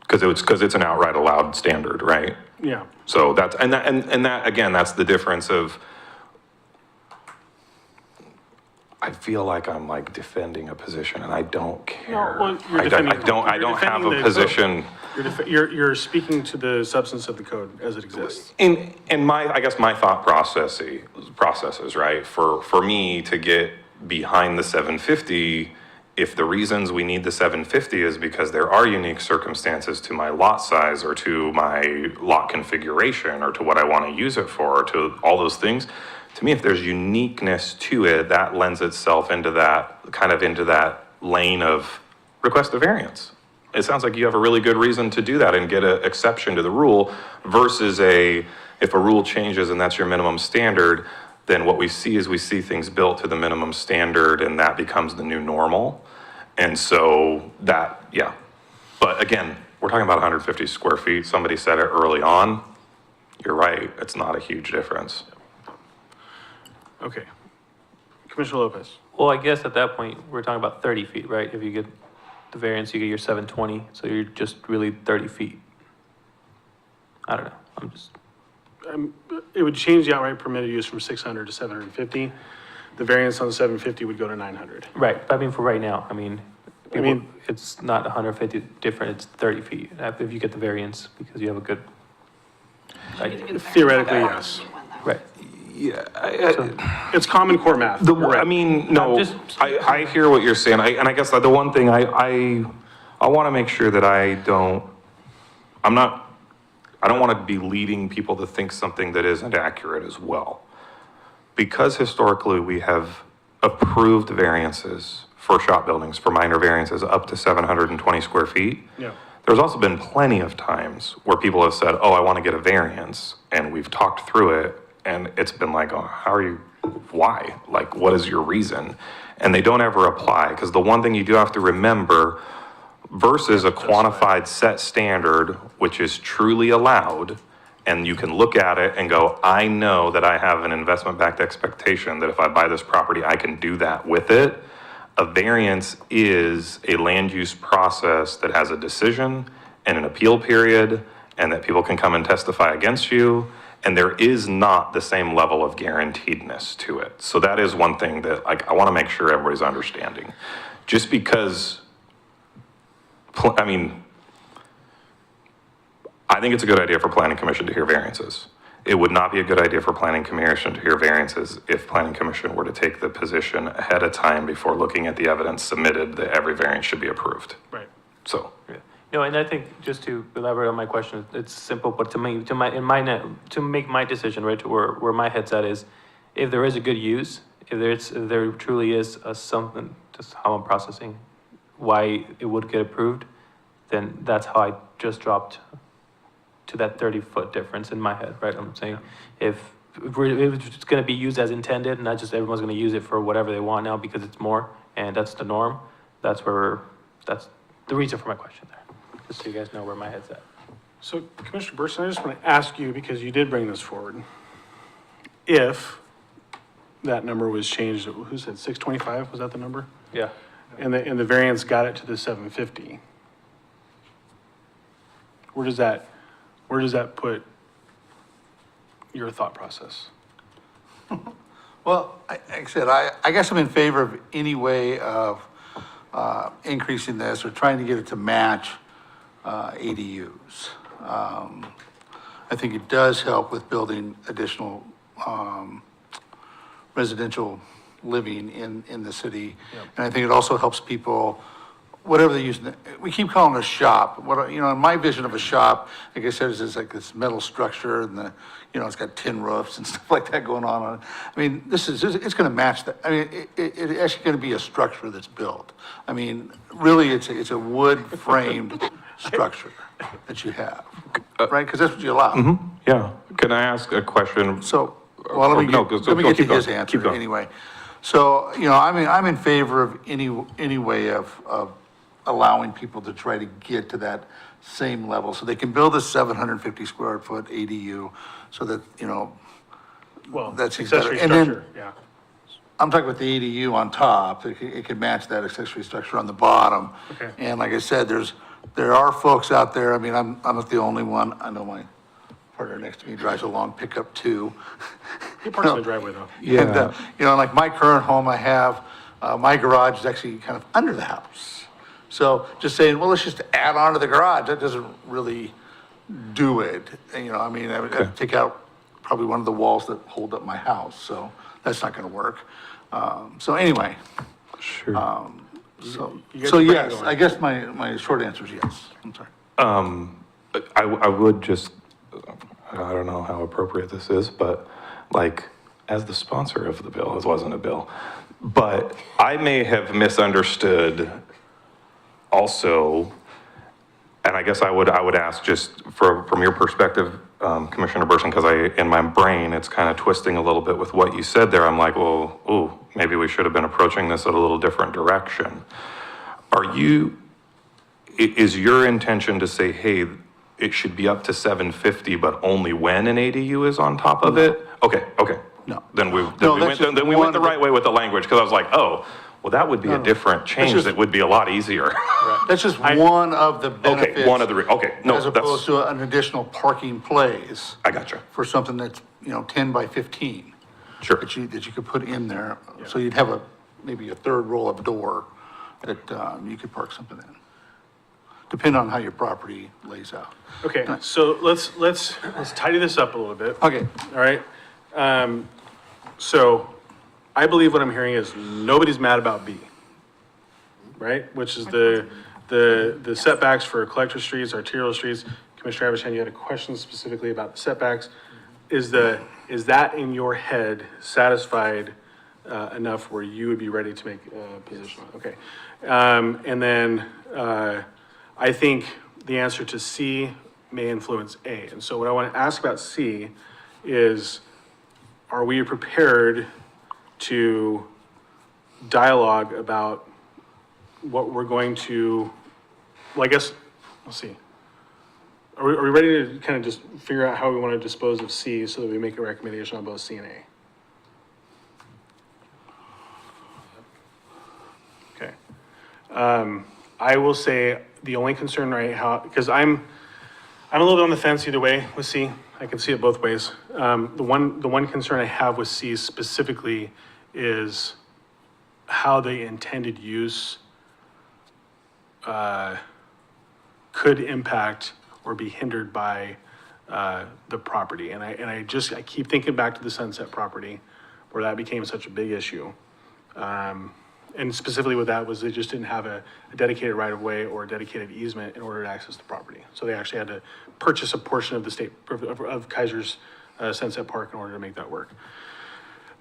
Because it's an outright allowed standard, right? Yeah. So that's, and that, again, that's the difference of, I feel like I'm like defending a position and I don't care. well, you're I defending- don't you're have defending a the position. You're speaking to the substance of the code as it exists. In my, I guess my thought processes, right? For me to get behind the 750, if the reasons we need the 750 is because there are unique circumstances to my lot size or to my lot configuration or to what I want to use it for, or to all those things, to me, if there's uniqueness to it, that lends itself into that, kind of into that lane of request a variance. It sounds like you have a really good reason to do that and get an exception to the rule versus if a rule changes and that's your minimum standard, then what we see is we see things built to the minimum standard and that becomes the new normal. And so that, yeah. But again, we're talking about 150 square feet. Somebody said it early on. You're right. It's not a huge difference. Okay. Commissioner Lopez. Well, I guess at that point, we're talking about 30 feet, right? If you get the variance, you get your 720, so you're just really 30 feet. I don't know, I'm just, It would change the outright permitted use from 600 to 750. The variance on 750 would go to 900. right, but I mean, for right now, I mean, I mean- it's not 150 different, it's 30 feet, if you get the variance, because you have a good, Theoretically, yes. right. Yeah. It's common core math. You're right. I mean, no, just- I hear what you're saying. And I guess the one thing I want to make sure that I don't want to be leading people to think something that isn't accurate as well. Because historically we have approved variances for shop buildings, for minor variances up to 720 square feet. Yeah. There's also been plenty of times where people have said, oh, I want to get a variance, and we've talked through it, and it's been like, oh, why? Like, what is your reason? And they don't ever apply, because the one thing you do have to remember, versus a quantified set standard, which is truly allowed, and you can look at it and go, I know that I have an investment-backed expectation that if I buy this property, I can do that with it. A variance is a land use process that has a decision and an appeal period, and that people can come and testify against you, and there is not the same level of guaranteedness to it. So that is one thing that I want to make sure everybody's understanding. Just because, I mean, I think it's a good idea for planning commission to hear variances. It would not be a good idea for planning commission to hear variances if planning commission were to take the position ahead of time before looking at the evidence submitted that every variance should be approved. Right. So, Yeah. No, and I think, just to elaborate on my question, it's simple, but to make my decision, right, where my head's at is, if there is a good use, if there truly is something, just how I'm processing, why it would get approved, then that's how I just dropped to that 30-foot difference in my head, right? I'm saying, if it's gonna be used as intended, not just everyone's gonna use it for whatever they want now because it's more, and that's the norm, that's the reason for my question there. Just so you guys know where my head's at. So Commissioner Burson, I just want to ask you, because you did bring this forward, if that number was changed, who said 625, was that the number? Yeah. And the variance got it to the 750. Where does that put your thought process? Well, like I said, I guess I'm in favor of any way of increasing this or trying to get it to match ADUs. I think it does help with building additional residential living in the city. And I think it also helps people, whatever they use, we keep calling it a shop. In my vision of a shop, like I said, is like this metal structure and it's got tin roofs and stuff like that going on. I mean, it's gonna match that. I mean, it's actually gonna be a structure that's built. I mean, really, it's a wood framed structure that you have, right? Because that's what you allow. yeah. Can I ask a question? So, well, let me No, get keep to going, his keep answer going. anyway. So, I'm in favor of any way of allowing people to try to get to that same level, so they can build a 750 square foot ADU, so that, Well, That's accessory better. And then- structure, yeah. I'm talking about the ADU on top, it could match that accessory structure on the bottom. Okay. And like I said, there are folks out there, I mean, I'm not the only one, I know my partner next to me drives a long pickup too. He parks in the driveway though. And, you know, like my current home, I have, my garage is actually kind of under the house. So just saying, well, let's just add on to the garage, that doesn't really do it. And, you know, I mean, I would have to take out probably one of the walls that hold up my house, so that's not gonna work. So anyway, Sure. so, You got so your brain yes, going. I guess my short answer is yes. I'm sorry. I would just, I don't know how appropriate this is, but like, as the sponsor of the bill, this wasn't a bill, but I may have misunderstood also, and I guess I would ask just from your perspective, Commissioner Burson, because in my brain, it's kind of twisting a little bit with what you said there. I'm like, well, ooh, maybe we should have been approaching this at a little different direction. Is your intention to say, hey, it should be up to 750, but only when an ADU is on top of it? Okay. No. Then we that's went just the one of right way with the language, because I was like, oh, well, that would be a different change just- that would be a lot easier. That's just one of the benefits. Okay, one of the, okay, no, As opposed that's, to an additional parking place I gotcha. for something that's, you know, 10 by 15. Sure. That you could put in there, so you'd have maybe a third roll-up door that, you could park something in. Depending on how your property lays out. Okay, so let's tidy this up a little bit. Okay, All right. So I believe what I'm hearing is nobody's mad about B, right? Which is the setbacks for collector streets, arterial streets. Commissioner Avishon, you had a question specifically about the setbacks. Is that in your head satisfied enough where you would be ready to make a position? Okay. And then I think the answer to C may influence A. And so what I want to ask about C is, are we prepared to dialogue about what we're going to, well, I guess, let's see. Are we ready to kind of just figure out how we want to dispose of C so that we make a recommendation on both C and A? Okay. I will say the only concern right now, because I'm a little bit on the fence either way with C. I can see it both ways. The one concern I have with C specifically is how the intended use could impact or be hindered by the property. And I keep thinking back to the Sunset property where that became such a big issue. And specifically with that was they just didn't have a dedicated right-of-way or a dedicated easement in order to access the property. So they actually had to purchase a portion of the state, of Keizer's Sunset Park in order to make that work.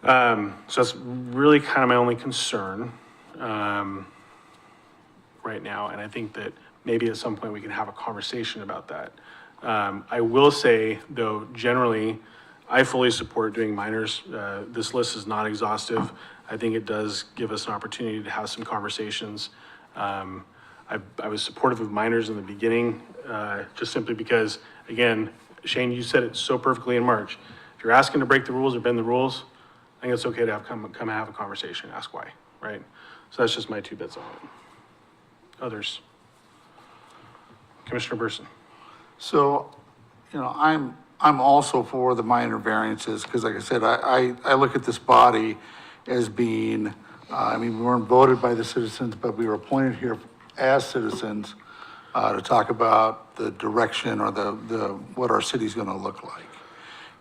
So that's really kind of my only concern right now. And I think that maybe at some point we can have a conversation about that. I will say, though, generally, I fully support doing minors. This list is not exhaustive. I think it does give us an opportunity to have some conversations. I was supportive of minors in the beginning, just simply because, again, Shane, you said it so perfectly in March. If you're asking to break the rules or bend the rules, I think it's okay to come and have a conversation, ask why, right? So that's just my 2 bits on it. Others? Commissioner Burson. so, you know, I'm also for the minor variances, because like I said, I look at this body as being, I mean, we weren't voted by the citizens, but we were appointed here as citizens to talk about the direction or what our city's gonna look like.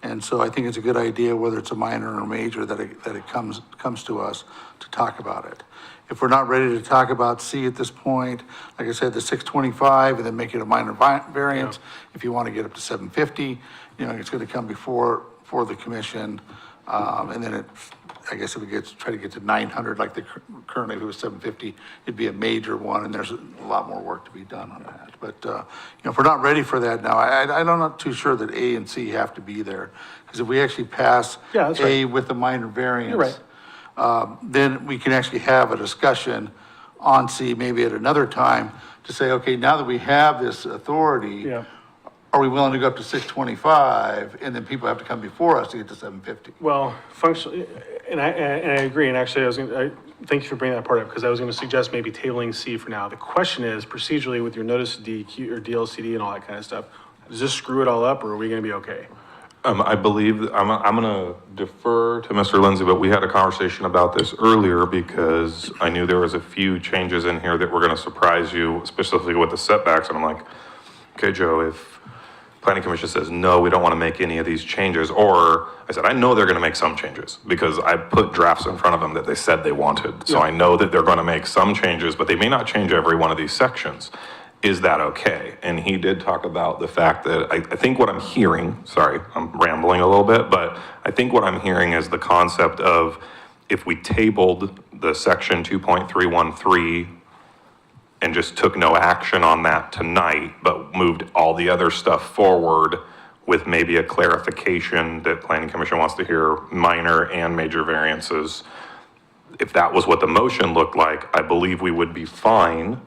And so I think it's a good idea, whether it's a minor or major, that it comes to us to talk about it. If we're not ready to talk about C at this point, like I said, the 625, and then make it a minor variance. If you want to get up to 750, you know, it's going to come before the commission. And then I guess if we try to get to 900, like currently if it was 750, it'd be a major one, and there's a lot more work to be done on that. But, you know, if we're not ready for that now, I'm not too sure that A and C have to be there. Because if we actually pass Yeah, that's right. A with a minor variance. You're right. Then we can actually have a discussion on C maybe at another time to say, okay, now that we have this authority, Yeah. are we willing to go up to 625? And then people have to come before us to get to 750. Well, functionally, and I agree, and actually thank you for bringing that part up, because I was gonna suggest maybe tabling C for now. The question is procedurally with your notice of DEQ or DLCD and all that kind of stuff, does this screw it all up, or are we gonna be okay? I believe, I'm gonna defer to Mr. Lindsay, but we had a conversation about this earlier because I knew there was a few changes in here that were gonna surprise you, specifically with the setbacks, and I'm like, okay, Joe, if planning commission says, no, we don't wanna make any of these changes, or, I said, I know they're gonna make some changes, because I put drafts in front of them that they said they wanted, so I know that they're gonna make some changes, but they may not change every one of these sections. Is that okay? And he did talk about the fact that, I think what I'm hearing, sorry, I'm rambling a little bit, but I think what I'm hearing is the concept of if we tabled the section 2.313 and just took no action on that tonight, but moved all the other stuff forward with maybe a clarification that planning commission wants to hear minor and major variances. If that was what the motion looked like, I believe we would be fine.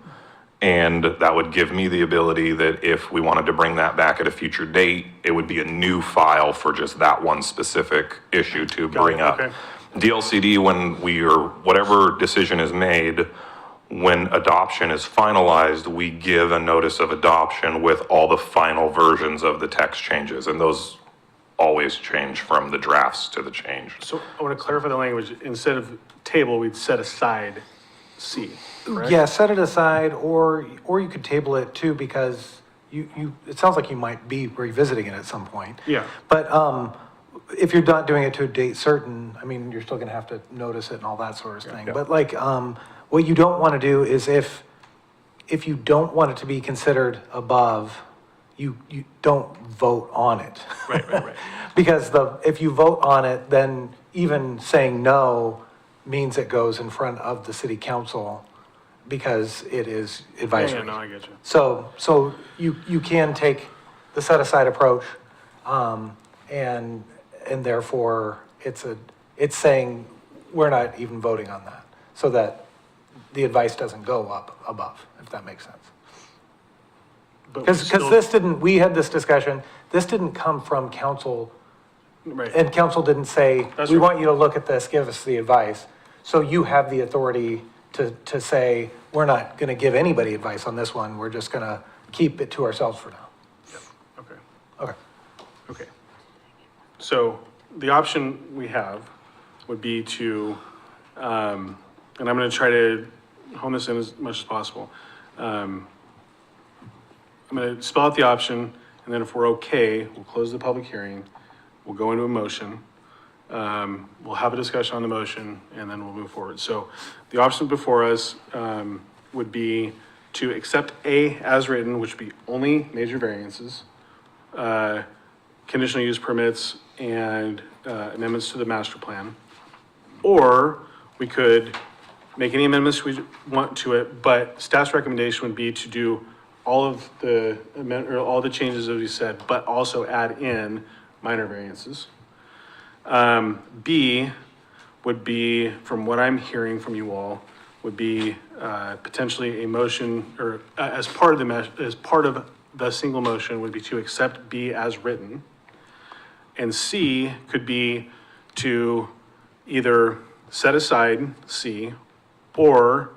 And that would give me the ability that if we wanted to bring that back at a future date, it would be a new file for just that one specific issue to bring up. okay. DLCD, when whatever decision is made, when adoption is finalized, we give a notice of adoption with all the final versions of the text changes, and those always change from the drafts to the change. So I want to clarify the language. Instead of table, we'd set aside C, correct? Yeah, set it aside, or you could table it too, because it sounds like you might be revisiting it at some point. Yeah. But, if you're not doing it to a date certain, I mean, you're still gonna have to notice it and all that sort of thing. Yeah. But like, what you don't wanna do is if you don't want it to be considered above, you don't vote on it. Right. Because if you vote on it, then even saying no means it goes in front of the city council because it is advisory. Yeah, no, I get you. So you can take the set aside approach, and therefore it's saying we're not even voting on that, so that the advice doesn't go up above, if that makes sense. But we Because still- we had this discussion, this didn't come from council, Right. and council didn't say, That's we right. want you to look at this, give us the advice. So you have the authority to say, we're not gonna give anybody advice on this one, we're just gonna keep it to ourselves for now. Okay. Okay. So the option we have would be to, and I'm going to try to hone this in as much as possible. I'm going to spell out the option, and then if we're okay, we'll close the public hearing. We'll go into a motion. We'll have a discussion on the motion, and then we'll move forward. So the option before us would be to accept A as written, which would be only major variances, conditional use permits, and amendments to the master plan. Or we could make any amendments we want to it, but staff's recommendation would be to do all of the all the changes that we said, but also add in minor variances. B would be, from what I'm hearing from you all, would be potentially a motion, or as part of the single motion would be to accept B as written. And C could be to either set aside C or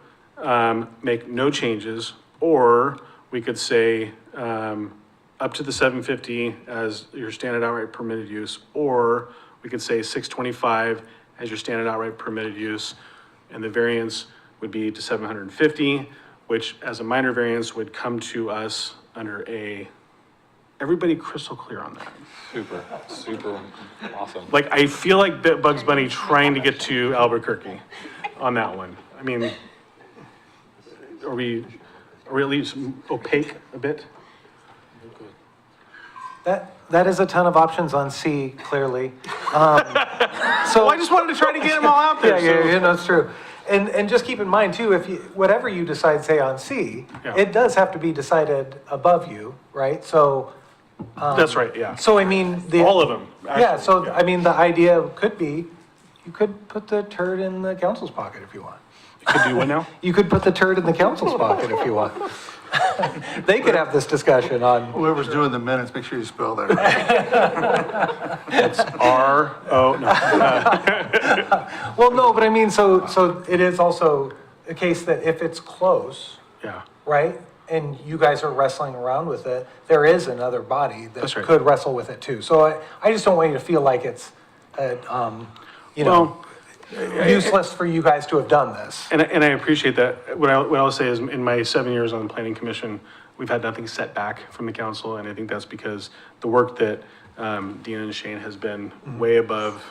make no changes, or we could say up to the 750 as your standard outright permitted use, or we could say 625 as your standard outright permitted use, and the variance would be to 750, which as a minor variance would come to us under a, everybody crystal clear on that? Super awesome. Like, I feel like Bugs Bunny trying to get to Albuquerque on that one. I mean, are we at least opaque a bit? That is a ton of options on C, clearly. So Well, I just wanted to try to get them all out there. yeah, that's true. And just keep in mind too, if you, whatever you decide, say on C, Yeah. it does have to be decided above you, right? So, That's right, yeah. so I mean, All of them. Yeah, actually, so I mean, the idea could be, you could put the turd in the council's pocket if you want. Could do what now? You could put the turd in the council's pocket if you want. They could have this discussion on, Whoever's doing the minutes, make sure you spell that right. R-O, no. well, no, but I mean, so it is also a case that if it's close, Yeah, right? and you guys are wrestling around with it, there is another body that That's right. could wrestle with it too. So I just don't want you to feel like it's, you know, useless for you guys to have done this. And I appreciate that. What I'll say is, in my 7 years on the planning commission, we've had nothing set back from the council, and I think that's because the work that Dina and Shane has been way above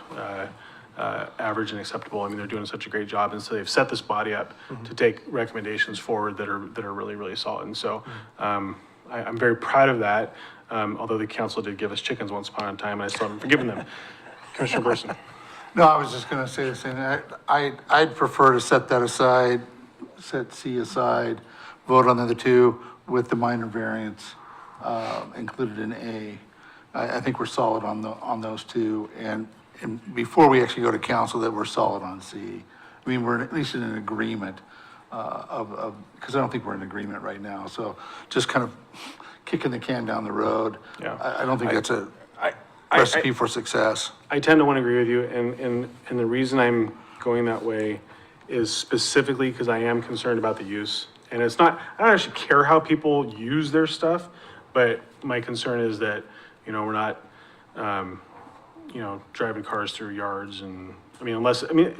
average and acceptable. I mean, they're doing such a great job, and so they've set this body up to take recommendations forward that are really, really solid. And so I'm very proud of that, although the council did give us chickens once upon a time, and I still haven't forgiven them. Commissioner Burson. No, I was just gonna say the same. I'd prefer to set that aside, set C aside, vote on the other two with the minor variance, included in A. I think we're solid on those two, and before we actually go to council, that we're solid on C. I mean, we're at least in an agreement, because I don't think we're in agreement right now, so just kind of kicking the can down the road. Yeah. I don't think that's a recipe for success. I tend to want to agree with you, and the reason I'm going that way is specifically because I am concerned about the use. And it's not, I don't actually care how people use their stuff, but my concern is that, you know, we're not, you know, driving cars through yards and, I mean,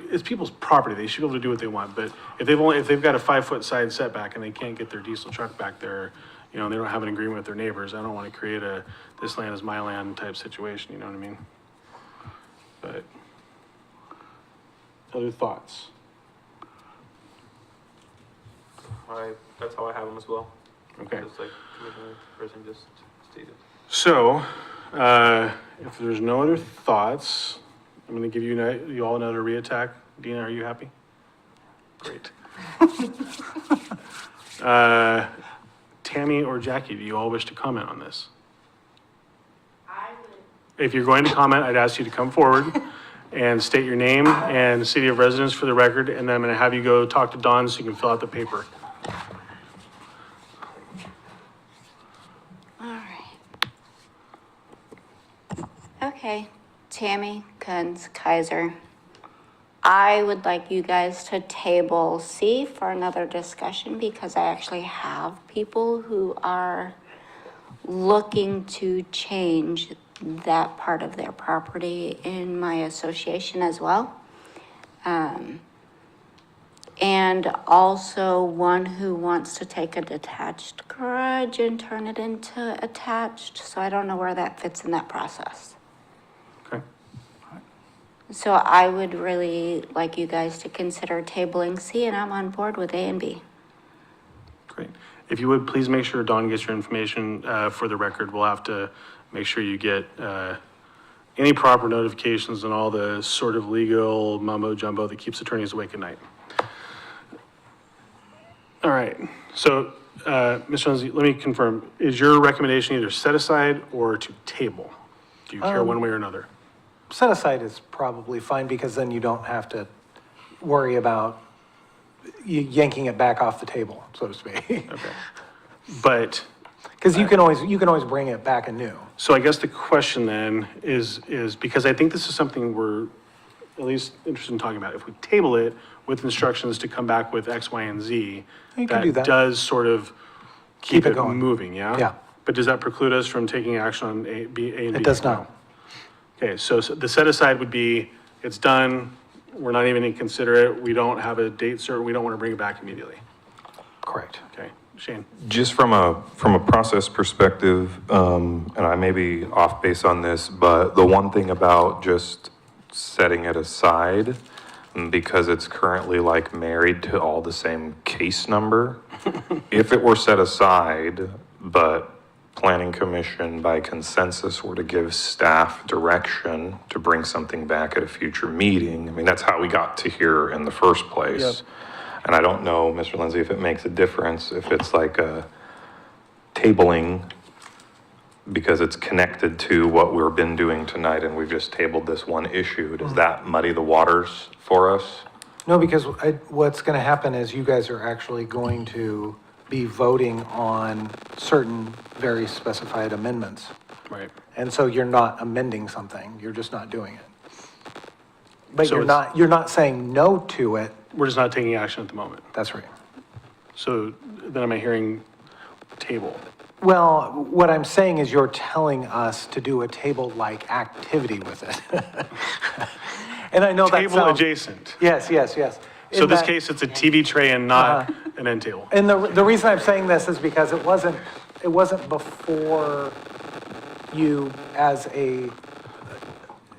it's people's property, they should be able to do what they want, but if they've got a 5-foot side setback and they can't get their diesel truck back there, you know, they don't have an agreement with their neighbors, I don't want to create a, this land is my land type situation, you know what I mean? But, other thoughts? That's how I have them as well. Okay. Just like Commissioner Person just stated. So, if there's no other thoughts, I'm gonna give you all another reattack. Dina, are you happy? Great. Tammy or Jackie, do you all wish to comment on this? I would. If you're going to comment, I'd ask you to come forward and state your name and city of residence for the record, and then I'm gonna have you go talk to Dawn so you can fill out the paper. All right. Okay, Tammy Kunz, Keizer. I would like you guys to table C for another discussion because I actually have people who are looking to change that part of their property in my association as well. And also one who wants to take a detached garage and turn it into attached. So I don't know where that fits in that process. Okay. So I would really like you guys to consider tabling C, and I'm on board with A and B. Great. If you would, please make sure Dawn gets your information for the record. We'll have to make sure you get any proper notifications and all the sort of legal mumbo jumbo that keeps attorneys awake at night. All right, so, Mr. Lindsay, let me confirm, is your recommendation either set aside or to table? Do you care one way or another? Set aside is probably fine because then you don't have to worry about yanking it back off the table, so to speak. Okay. But, Because you can always bring it back anew. so I guess the question then is because I think this is something we're at least interested in talking about. If we table it with instructions to come back with X, Y, and Z, You can do that. does sort of Keep keep it it going. moving, yeah? Yeah. But does that preclude us from taking action on A, B, A, and B? It does No. not. Okay, so the set aside would be, it's done, we're not even gonna consider it, we don't have a date certain, we don't wanna bring it back immediately. Correct. Okay, Shane? Just from a process perspective, and I may be off base on this, but the one thing about just setting it aside, because it's currently like married to all the same case number, if it were set aside, but planning commission by consensus were to give staff direction to bring something back at a future meeting, I mean, that's how we got to here in the first place. Yep. And I don't know, Mr. Lindsay, if it makes a difference, if it's like a tabling because it's connected to what we've been doing tonight and we've just tabled this one issue. Does that muddy the waters for us? No, because what's going to happen is you guys are actually going to be voting on certain very specified amendments. Right. And so you're not amending something, you're just not doing it. But So you're not saying no to it, We're just not taking action at the moment. that's right. So then am I hearing, table. Well, what I'm saying is you're telling us to do a table-like activity with it. And I know that Table sounds. adjacent. Yes, yes, yes. So in this case, it's a TV tray and not an end table. And the reason I'm saying this is because it wasn't before you as an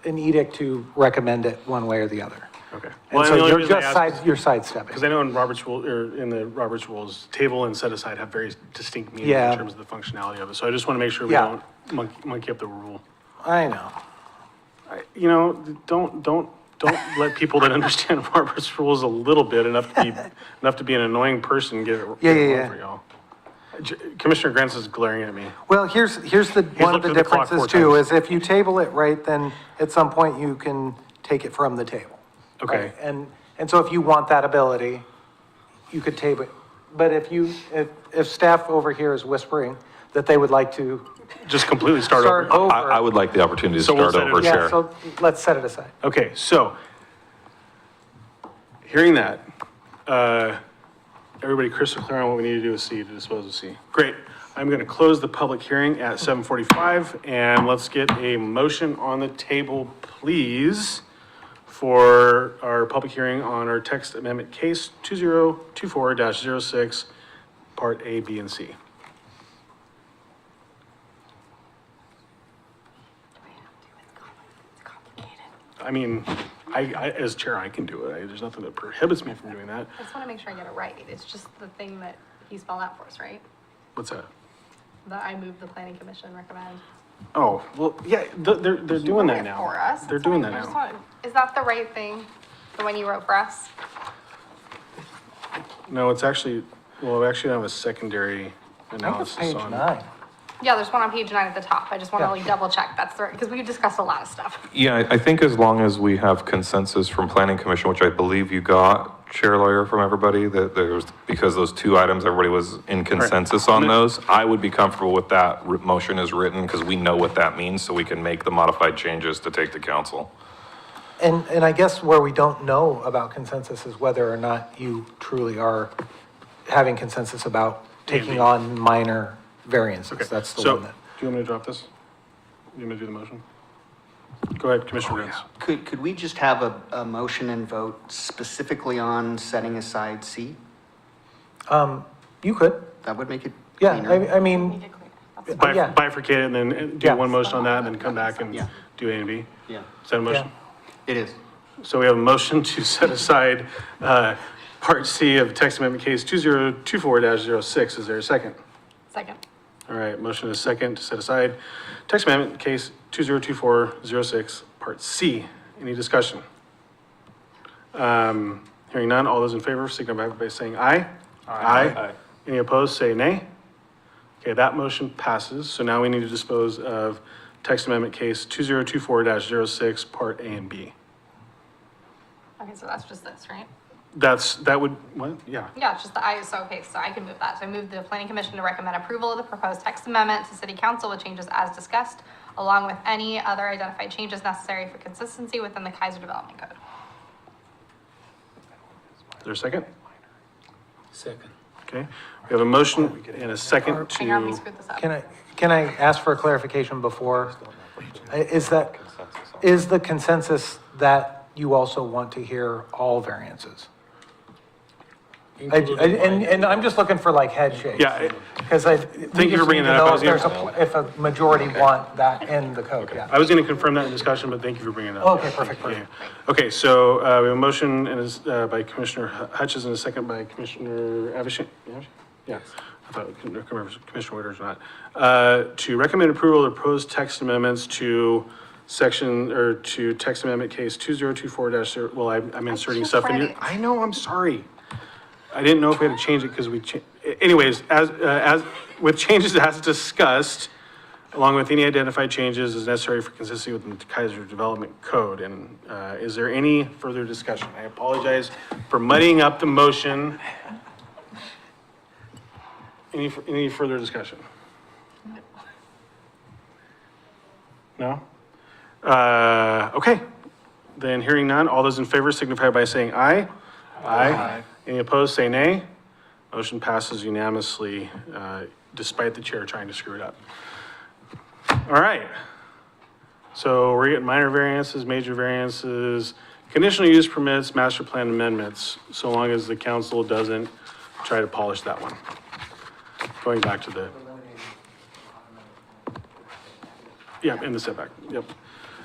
edict to recommend it one way or the other. Okay. And so you're just you're sidestepping. Because I know in Robert's rule, or in the Robert's rules, table and set aside have very distinct meanings Yeah. in terms of the functionality of it. So I just want to make sure we Yeah. don't monkey up the rule. I know. You know, don't let people that understand Robert's rules a little bit enough to be an annoying person get it Yeah, get it yeah, wrong yeah. for y'all. Commissioner Grants is glaring at me. Well, here's the, one of looked the at the clock differences 4 too, times. is if you table it right, then at some point you can take it from the table. Okay. right? And so if you want that ability, you could table it. But if staff over here is whispering that they would like to Just completely start over. start over. I would like the opportunity to So we'll start set it- over, Yeah, Chair. so let's set it aside. Okay, so, hearing that, everybody crystal clear on what we need to do with C, to dispose of C. Great. I'm gonna close the public hearing at 7:45, and let's get a motion on the table, please, for our public hearing on our text amendment case 2024-06, Part A, B, and C. I mean, as chair, I can do it. There's nothing that prohibits me from doing that. I just want to make sure I get it right. It's just the thing that he spelled out for us, right? What's that? That I move the planning commission recommend. Oh, well, yeah, they're doing that now. For us. They're That's doing fine. that I just now. want- Is that the right thing, the one you wrote for us? No, it's actually, well, we actually have a secondary I think it's analysis page on. 9. Yeah, there's one on page 9 at the top. I just want to Yeah. like double check that's the right, because we discussed a lot of stuff. Yeah, I think as long as we have consensus from Planning Commission, which I believe you got, Chair Lawyer, from everybody, that there's, because those two items, everybody was in consensus on those, I would be comfortable with that motion as written, because we know what that means, so we can make the modified changes to take to council. And I guess where we don't know about consensus is whether or not you truly are having consensus about taking on minor variances. Okay, That's the so, one that. do you want me to drop this? You want me to do the motion? Go ahead, Commissioner Grants. Could we just have a motion and vote specifically on setting aside C? You could, That would make it yeah, cleaner. I mean, yeah. Bifurcate it and then do Yeah. one motion on that and then come back and Yeah. do A and B? Yeah, Is that a motion? it is. So we have a motion to set aside, Part C of text amendment case 2024-06. Is there a second? Second. All right, motion is second to set aside text amendment case 2024-06, Part C. Any discussion? Hearing none, all those in favor signify by saying aye. Aye. Any opposed, say nay. Okay, that motion passes. So now we need to dispose of text amendment case 2024-06, Part A and B. Okay, so that's just this, right? That would, what? Yeah. Yeah, it's just the okay, so I can move that. So I move the planning commission to recommend approval of the proposed text amendment to city council with changes as discussed, along with any other identified changes necessary for consistency within the Keizer Development Code. Is there a second? Second. Okay, we have a motion and a second Hang on, we to, screwed this up. Can I ask for a clarification before? Is the consensus that you also want to hear all variances? And I'm just looking for like head shakes. yeah, Because Thank you for bringing that up. I was If a majority want that in the code, yeah. I was going to confirm that in discussion, but thank you for bringing it up. Okay, perfect, perfect. Yeah. Okay, so we have a motion and is by Commissioner Hutchins and a second by Commissioner Avisham. Yeah, I thought Commissioner Witters or not. To recommend approval of the proposed text amendments to section, or to text amendment case 2024-0, well, I'm inserting just stuff in read here. it. I know, I'm sorry. I didn't know if we had to change it because anyways, as, with changes as discussed, along with any identified changes as necessary for consistency with the Keizer Development Code. And is there any further discussion? I apologize for muddying up the motion. Any further discussion? No? Okay. Then hearing none, all those in favor signify by saying aye. Aye. Any opposed, say nay. Motion passes unanimously. despite the chair trying to screw it up. All right. So we're getting minor variances, major variances, conditional use permits, master plan amendments, so long as the council doesn't try to polish that one. Going back to the. Yeah, in the setback, yep.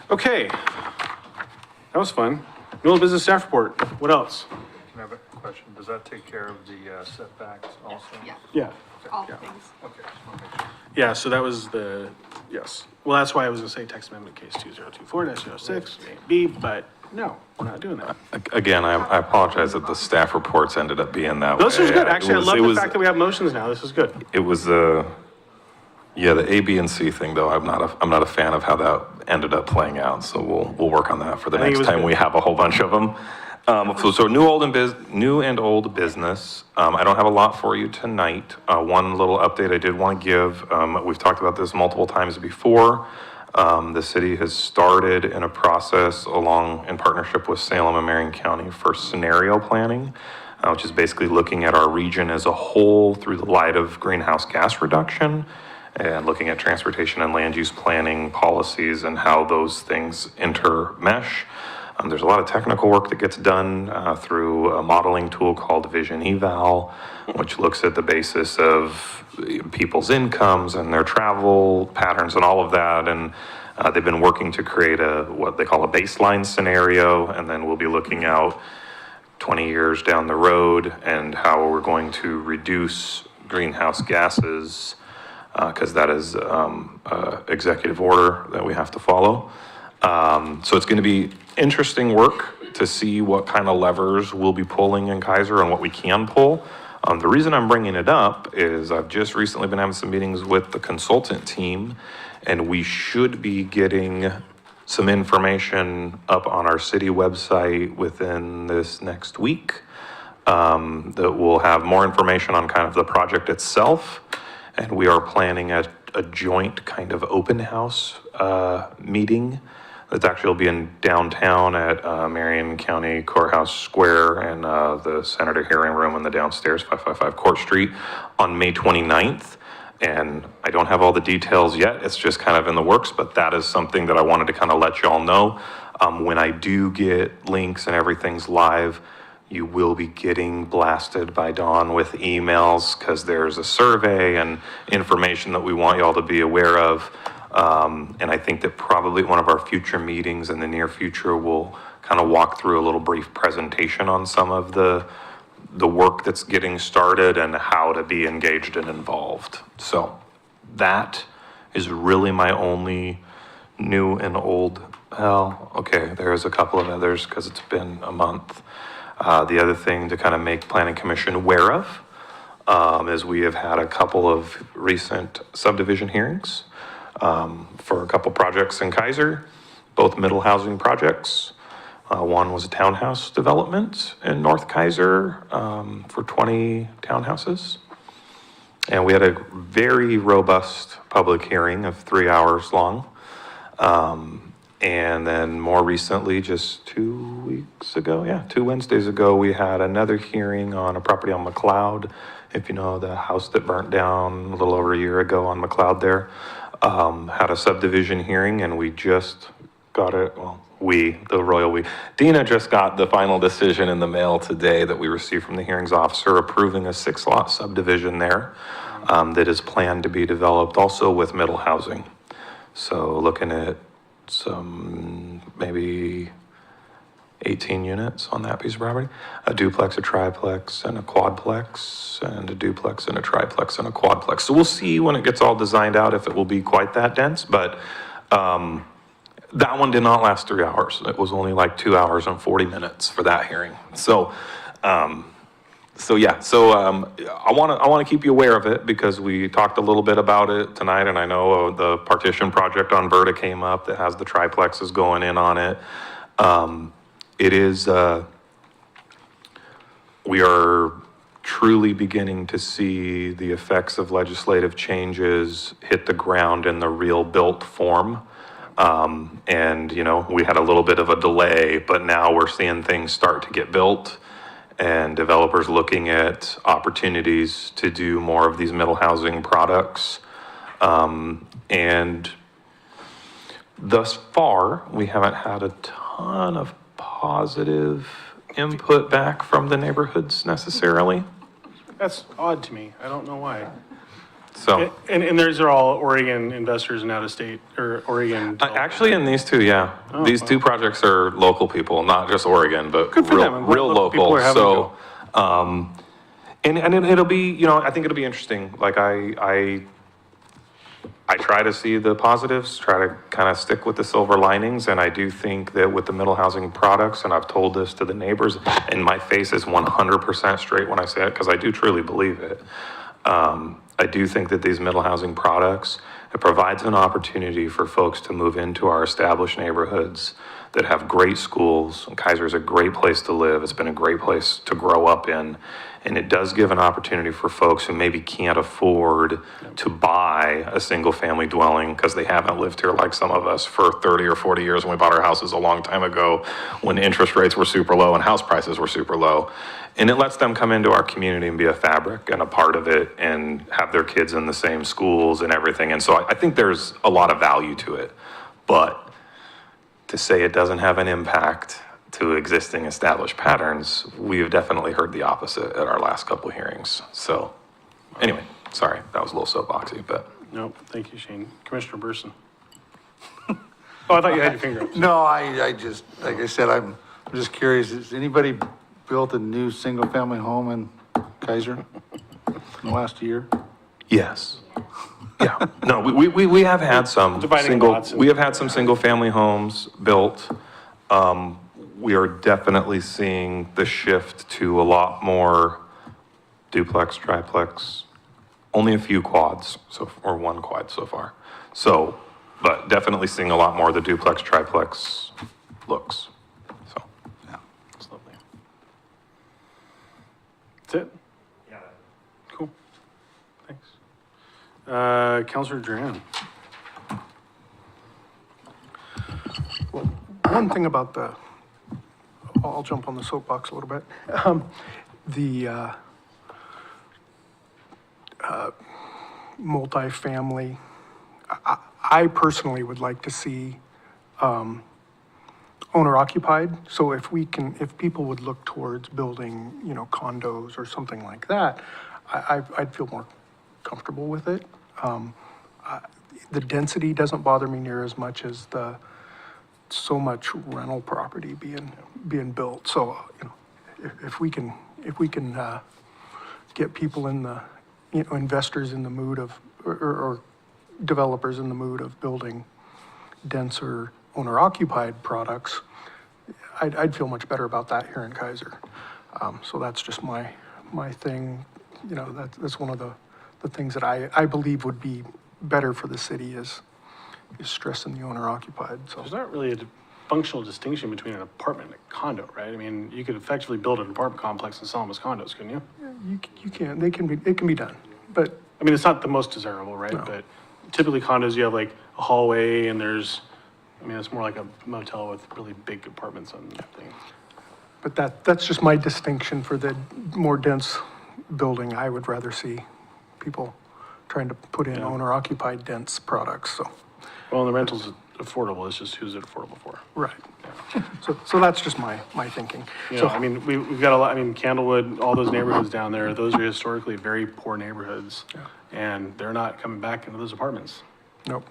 Okay. That was fun. Middle business staff report. What else? Can I have a question? Does that take care of the setbacks also? Yeah, Yeah. all Yeah. things. Okay, just want to make sure. Yeah, so that was the, yes. Well, that's why I was gonna say text amendment case 2024-06, B, but no, we're not doing that. Again, I apologize that the staff reports ended up being that way. This was good. It Actually, I was- love it the was- fact that we have motions now. This is good. It was yeah, the A, B, and C thing, though, I'm not a fan of how that ended up playing out, so we'll work on that for the I think it next was time good. we have a whole bunch of them. So new and old business, I don't have a lot for you tonight. One little update I did want to give, we've talked about this multiple times before. The city has started in a process in partnership with Salem and Marion County for scenario planning, which is basically looking at our region as a whole through the light of greenhouse gas reduction and looking at transportation and land use planning policies and how those things intermesh. There's a lot of technical work that gets done through a modeling tool called Vision Eval, which looks at the basis of people's incomes and their travel patterns and all of that. And they've been working to create what they call a baseline scenario, and then we'll be looking out 20 years down the road and how we're going to reduce greenhouse gases, because that is executive order that we have to follow. So it's going to be interesting work to see what kind of levers we'll be pulling in Keizer and what we can pull. The reason I'm bringing it up is I've just recently been having some meetings with the consultant team, and we should be getting some information up on our city website within this next week that will have more information on kind of the project itself. And we are planning a joint kind of open house meeting that actually will be in downtown at Marion County Courthouse Square and the Senator Hearing Room in the downstairs, 555 Court Street, on May 29th. And I don't have all the details yet. It's just kind of in the works, but that is something that I wanted to kind of let y'all know. When I do get links and everything's live, you will be getting blasted by Dawn with emails because there's a survey and information that we want y'all to be aware of. And I think that probably one of our future meetings in the near future will kind of walk through a little brief presentation on some of the work that's getting started and how to be engaged and involved. So that is really my only new and old, okay, there's a couple of others because it's been a month. The other thing to kind of make Planning Commission aware of is we have had a couple of recent subdivision hearings for a couple projects in Keizer, both middle housing projects. One was a townhouse development in North Keizer for 20 townhouses. And we had a very robust public hearing of 3 hours long. And then more recently, just 2 weeks ago, 2 Wednesdays ago, we had another hearing on a property on McLeod. If you know, the house that burnt down a little over a year ago on McLeod there, had a subdivision hearing, and we just got it, the royal we. Dina just got the final decision in the mail today that we received from the hearings officer approving a 6-lot subdivision there that is planned to be developed also with middle housing. So looking at some maybe 18 units on that piece of property, a duplex, a triplex, and a quadplex, and a duplex and a triplex and a quadplex. So we'll see when it gets all designed out if it will be quite that dense, but that one did not last 3 hours. It was only like 2 hours and 40 minutes for that hearing. So I want to keep you aware of it because we talked a little bit about it tonight, and I know the partition project on Verta came up that has the triplexes going in on it. It is, we are truly beginning to see the effects of legislative changes hit the ground in the real built form. And, you know, we had a little bit of a delay, but now we're seeing things start to get built. and developers looking at opportunities to do more of these middle housing products. And thus far, we haven't had a ton of positive input back from the neighborhoods necessarily. That's odd to me. I don't know why. So, And these are all Oregon investors and out of state, or Oregon. actually in these two, yeah. Oh, These two projects are local people, not just Oregon, but Good for real, them. I'm glad real local people local. are having So, and it'll be, you know, I think it'll be interesting. Like I try to see the positives, try to kind of stick with the silver linings, and I do think that with the middle housing products, and I've told this to the neighbors, and my face is 100% straight when I say it, because I do truly believe it. I do think that these middle housing products, it provides an opportunity for folks to move into our established neighborhoods that have great schools. Keizer is a great place to live. It's been a great place to grow up in. And it does give an opportunity for folks who maybe can't afford to buy a single family dwelling because they haven't lived here like some of us for 30 or 40 years when we bought our houses a long time ago when interest rates were super low and house prices were super low. And it lets them come into our community and be a fabric and a part of it and have their kids in the same schools and everything. And so I think there's a lot of value to it. But to say it doesn't have an impact to existing established patterns, we've definitely heard the opposite at our last couple of hearings. So anyway, sorry, that was a little soapboxy, but. Nope, thank you, Shane. Commissioner Burson. Oh, I thought you had your finger up. No, I just, like I said, I'm just curious, has anybody built a new single-family home in Keizer in the last year? Yes. Yeah. No, we have had some Dividing single, lots and- we have had some single-family homes built. We are definitely seeing the shift to a lot more duplex, triplex, only a few quads, or one quad so far. So, but definitely seeing a lot more of the duplex, triplex looks. So, Yeah. That's lovely. That's it? Yeah. Cool. Thanks. Counselor Duran. One thing about the, I'll jump on the soapbox a little bit. The multifamily, I personally would like to see owner occupied. So if people would look towards building, condos or something like that, I'd feel more comfortable with it. The density doesn't bother me near as much as so much rental property being built. So, if we can get people in the, investors in the mood of, or developers in the mood of building denser owner-occupied products, I'd feel much better about that here in Keizer. So that's just my thing. That's one of the things that I believe would be better for the city is stressing the owner-occupied, so. There's not really a functional distinction between an apartment and a condo, right? I mean, you could effectively build an apartment complex and sell them as condos, couldn't you? You can, it can be done, but I mean, it's not the most desirable, right? No. But typically condos, you have like a hallway and it's more like a motel with really big apartments on that thing. But that's just my distinction for the more dense building. I would rather see people trying to put in Yeah. owner-occupied dense products, so, Well, and the rental's affordable, it's just who's it affordable for? right. So that's just my thinking. You So, know, I mean, we've got a lot, I mean, Candlewood, all those neighborhoods down there, those are historically very poor neighborhoods. And they're not coming back into those apartments. nope.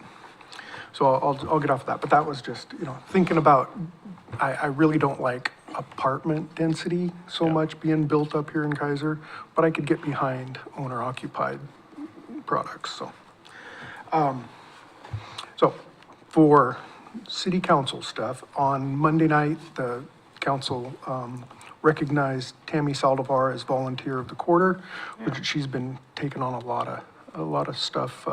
So I'll get off of that, but that was just, thinking about, I really don't like apartment density so Yeah. much being built up here in Keizer, but I could get behind owner-occupied products, so. So for city council stuff, on Monday night, the council recognized Tammy Saldivar as volunteer of the quarter, which she's been taking on a lot of stuff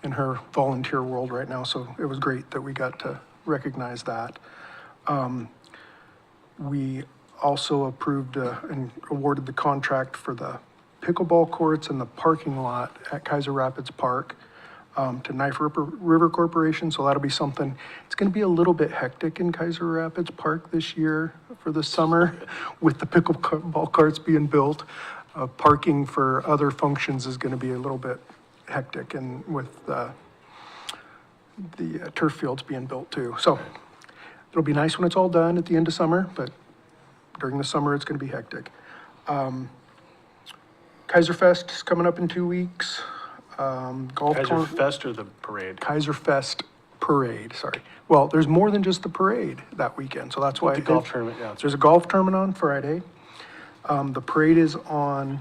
in her volunteer world right now, so it was great that we got to recognize that. We also approved and awarded the contract for the pickleball courts and the parking lot at Keizer Rapids Park. to Knife River Corporation, so that'll be something. It's gonna be a little bit hectic in Keizer Rapids Park this year for the summer with the pickleball carts being built. Parking for other functions is gonna be a little bit hectic and with, the turf fields being built too. So it'll be nice when it's all done at the end of summer, but during the summer, it's gonna be hectic. Kaiser Fest is coming up in 2 weeks. Golf Kaiser tour- Fest or the parade? Kaiser Fest Parade, sorry. Well, there's more than just the parade that weekend, so that's why. The golf tournament, yeah, that's There's a golf tournament on Friday. The parade is on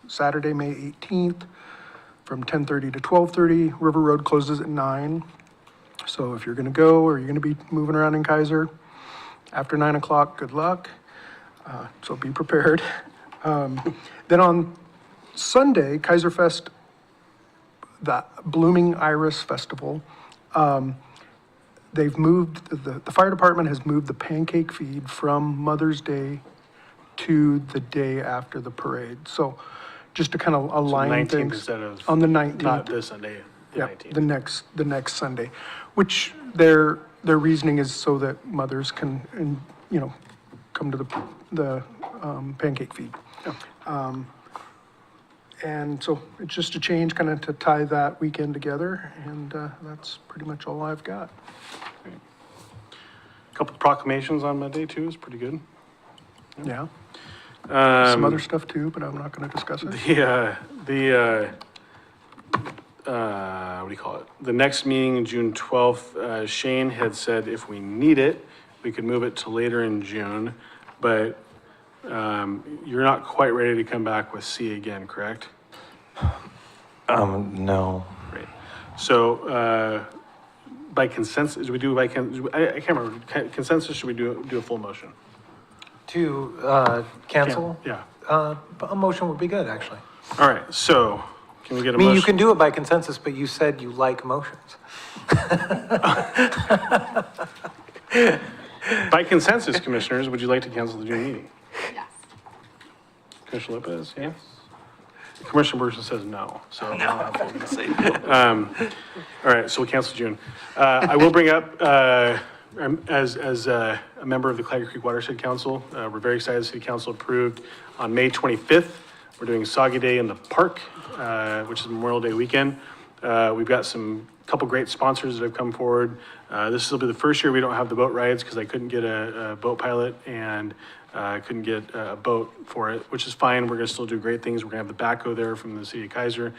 Saturday, May 18th, from 10:30 to 12:30. River Road closes at 9. So if you're gonna go, or you're gonna be moving around in Kaiser after 9 o'clock, good luck. So be prepared. Then on Sunday, Kaiser Fest, the Blooming Iris Festival, they've moved, the fire department has moved the pancake feed from Mother's Day to the day after the parade. So just to kind of align 19th things. instead of. On the 19th. Not this Sunday, the Yeah, 19th. the next Sunday, which their reasoning is so that mothers can, and, you know, come to the pancake feed. And so it's just a change kind of to tie that weekend together, and that's pretty much all I've got. Couple proclamations on Monday too is pretty good. Yeah, some other Um, stuff too, but I'm not gonna discuss it. What do you call it? The next meeting, June 12th, Shane had said if we need it, we could move it to later in June, but you're not quite ready to come back with C again, correct? No. Great. So, by consensus, we do by, I can't remember, consensus, should we do a full motion? To cancel? Yeah. A motion would be good, actually. All right, so, can we get a I mean, you motion? can do it by consensus, but you said you like motions. By consensus, commissioners, would you like to cancel the June meeting? Yes. Commissioner Lopez, yes? Commissioner Burson says no, so. All right, so we'll cancel June. I will bring up, as a member of the Claggett Creek Watershed Council, we're very excited, City Council approved on May 25th. We're doing Soggy Day in the park, which is Memorial Day weekend. We've got couple great sponsors that have come forward. This will be the first year we don't have the boat rides because I couldn't get a boat pilot and couldn't get a boat for it, which is fine. We're gonna still do great things. We're gonna have the backhoe there from the city of Keizer.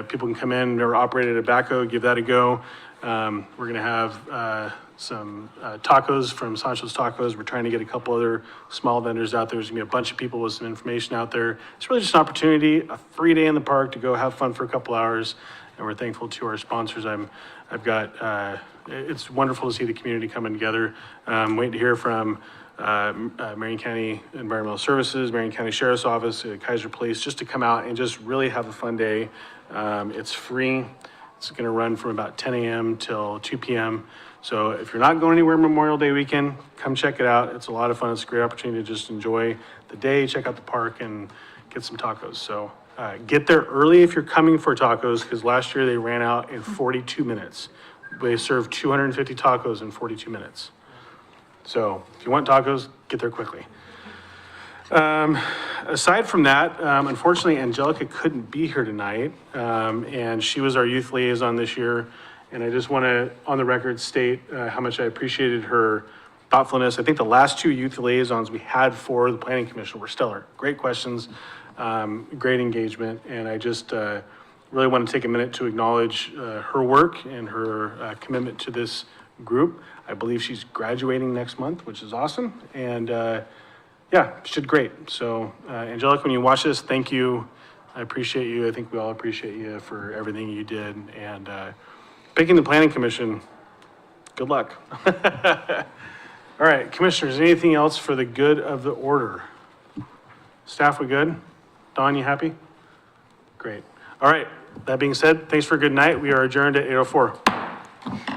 People can come in, never operated a backhoe, give that a go. We're gonna have some tacos from Sancho's Tacos. We're trying to get a couple other small vendors out there. There's gonna be a bunch of people with some information out there. It's really just an opportunity, a free day in the park to go have fun for a couple hours. And we're thankful to our sponsors. I've got, it's wonderful to see the community coming together. Waiting to hear from Marion County Environmental Services, Marion County Sheriff's Office, Keizer Police, just to come out and just really have a fun day. It's free. It's gonna run from about 10 a.m. till 2 p.m. So if you're not going anywhere Memorial Day weekend, come check it out. It's a lot of fun. It's a great opportunity to just enjoy the day, check out the park and get some tacos. So get there early if you're coming for tacos, because last year they ran out in 42 minutes. They served 250 tacos in 42 minutes. So if you want tacos, get there quickly. Aside from that, unfortunately, Angelica couldn't be here tonight, and she was our youth liaison this year. And I just want to, on the record, state how much I appreciated her thoughtfulness. I think the last two youth liaisons we had for the Planning Commission were stellar. Great questions, great engagement, and I just really want to take a minute to acknowledge her work and her commitment to this group. I believe she's graduating next month, which is awesome, and yeah, she did great. So Angelica, when you watch this, thank you. I appreciate you. I think we all appreciate you for everything you did, and picking the Planning Commission, good luck. All right, commissioners, anything else for the good of the order? Staff, we good? Don, you happy? Great. All right, that being said, thanks for a good night. We are adjourned at 8:04.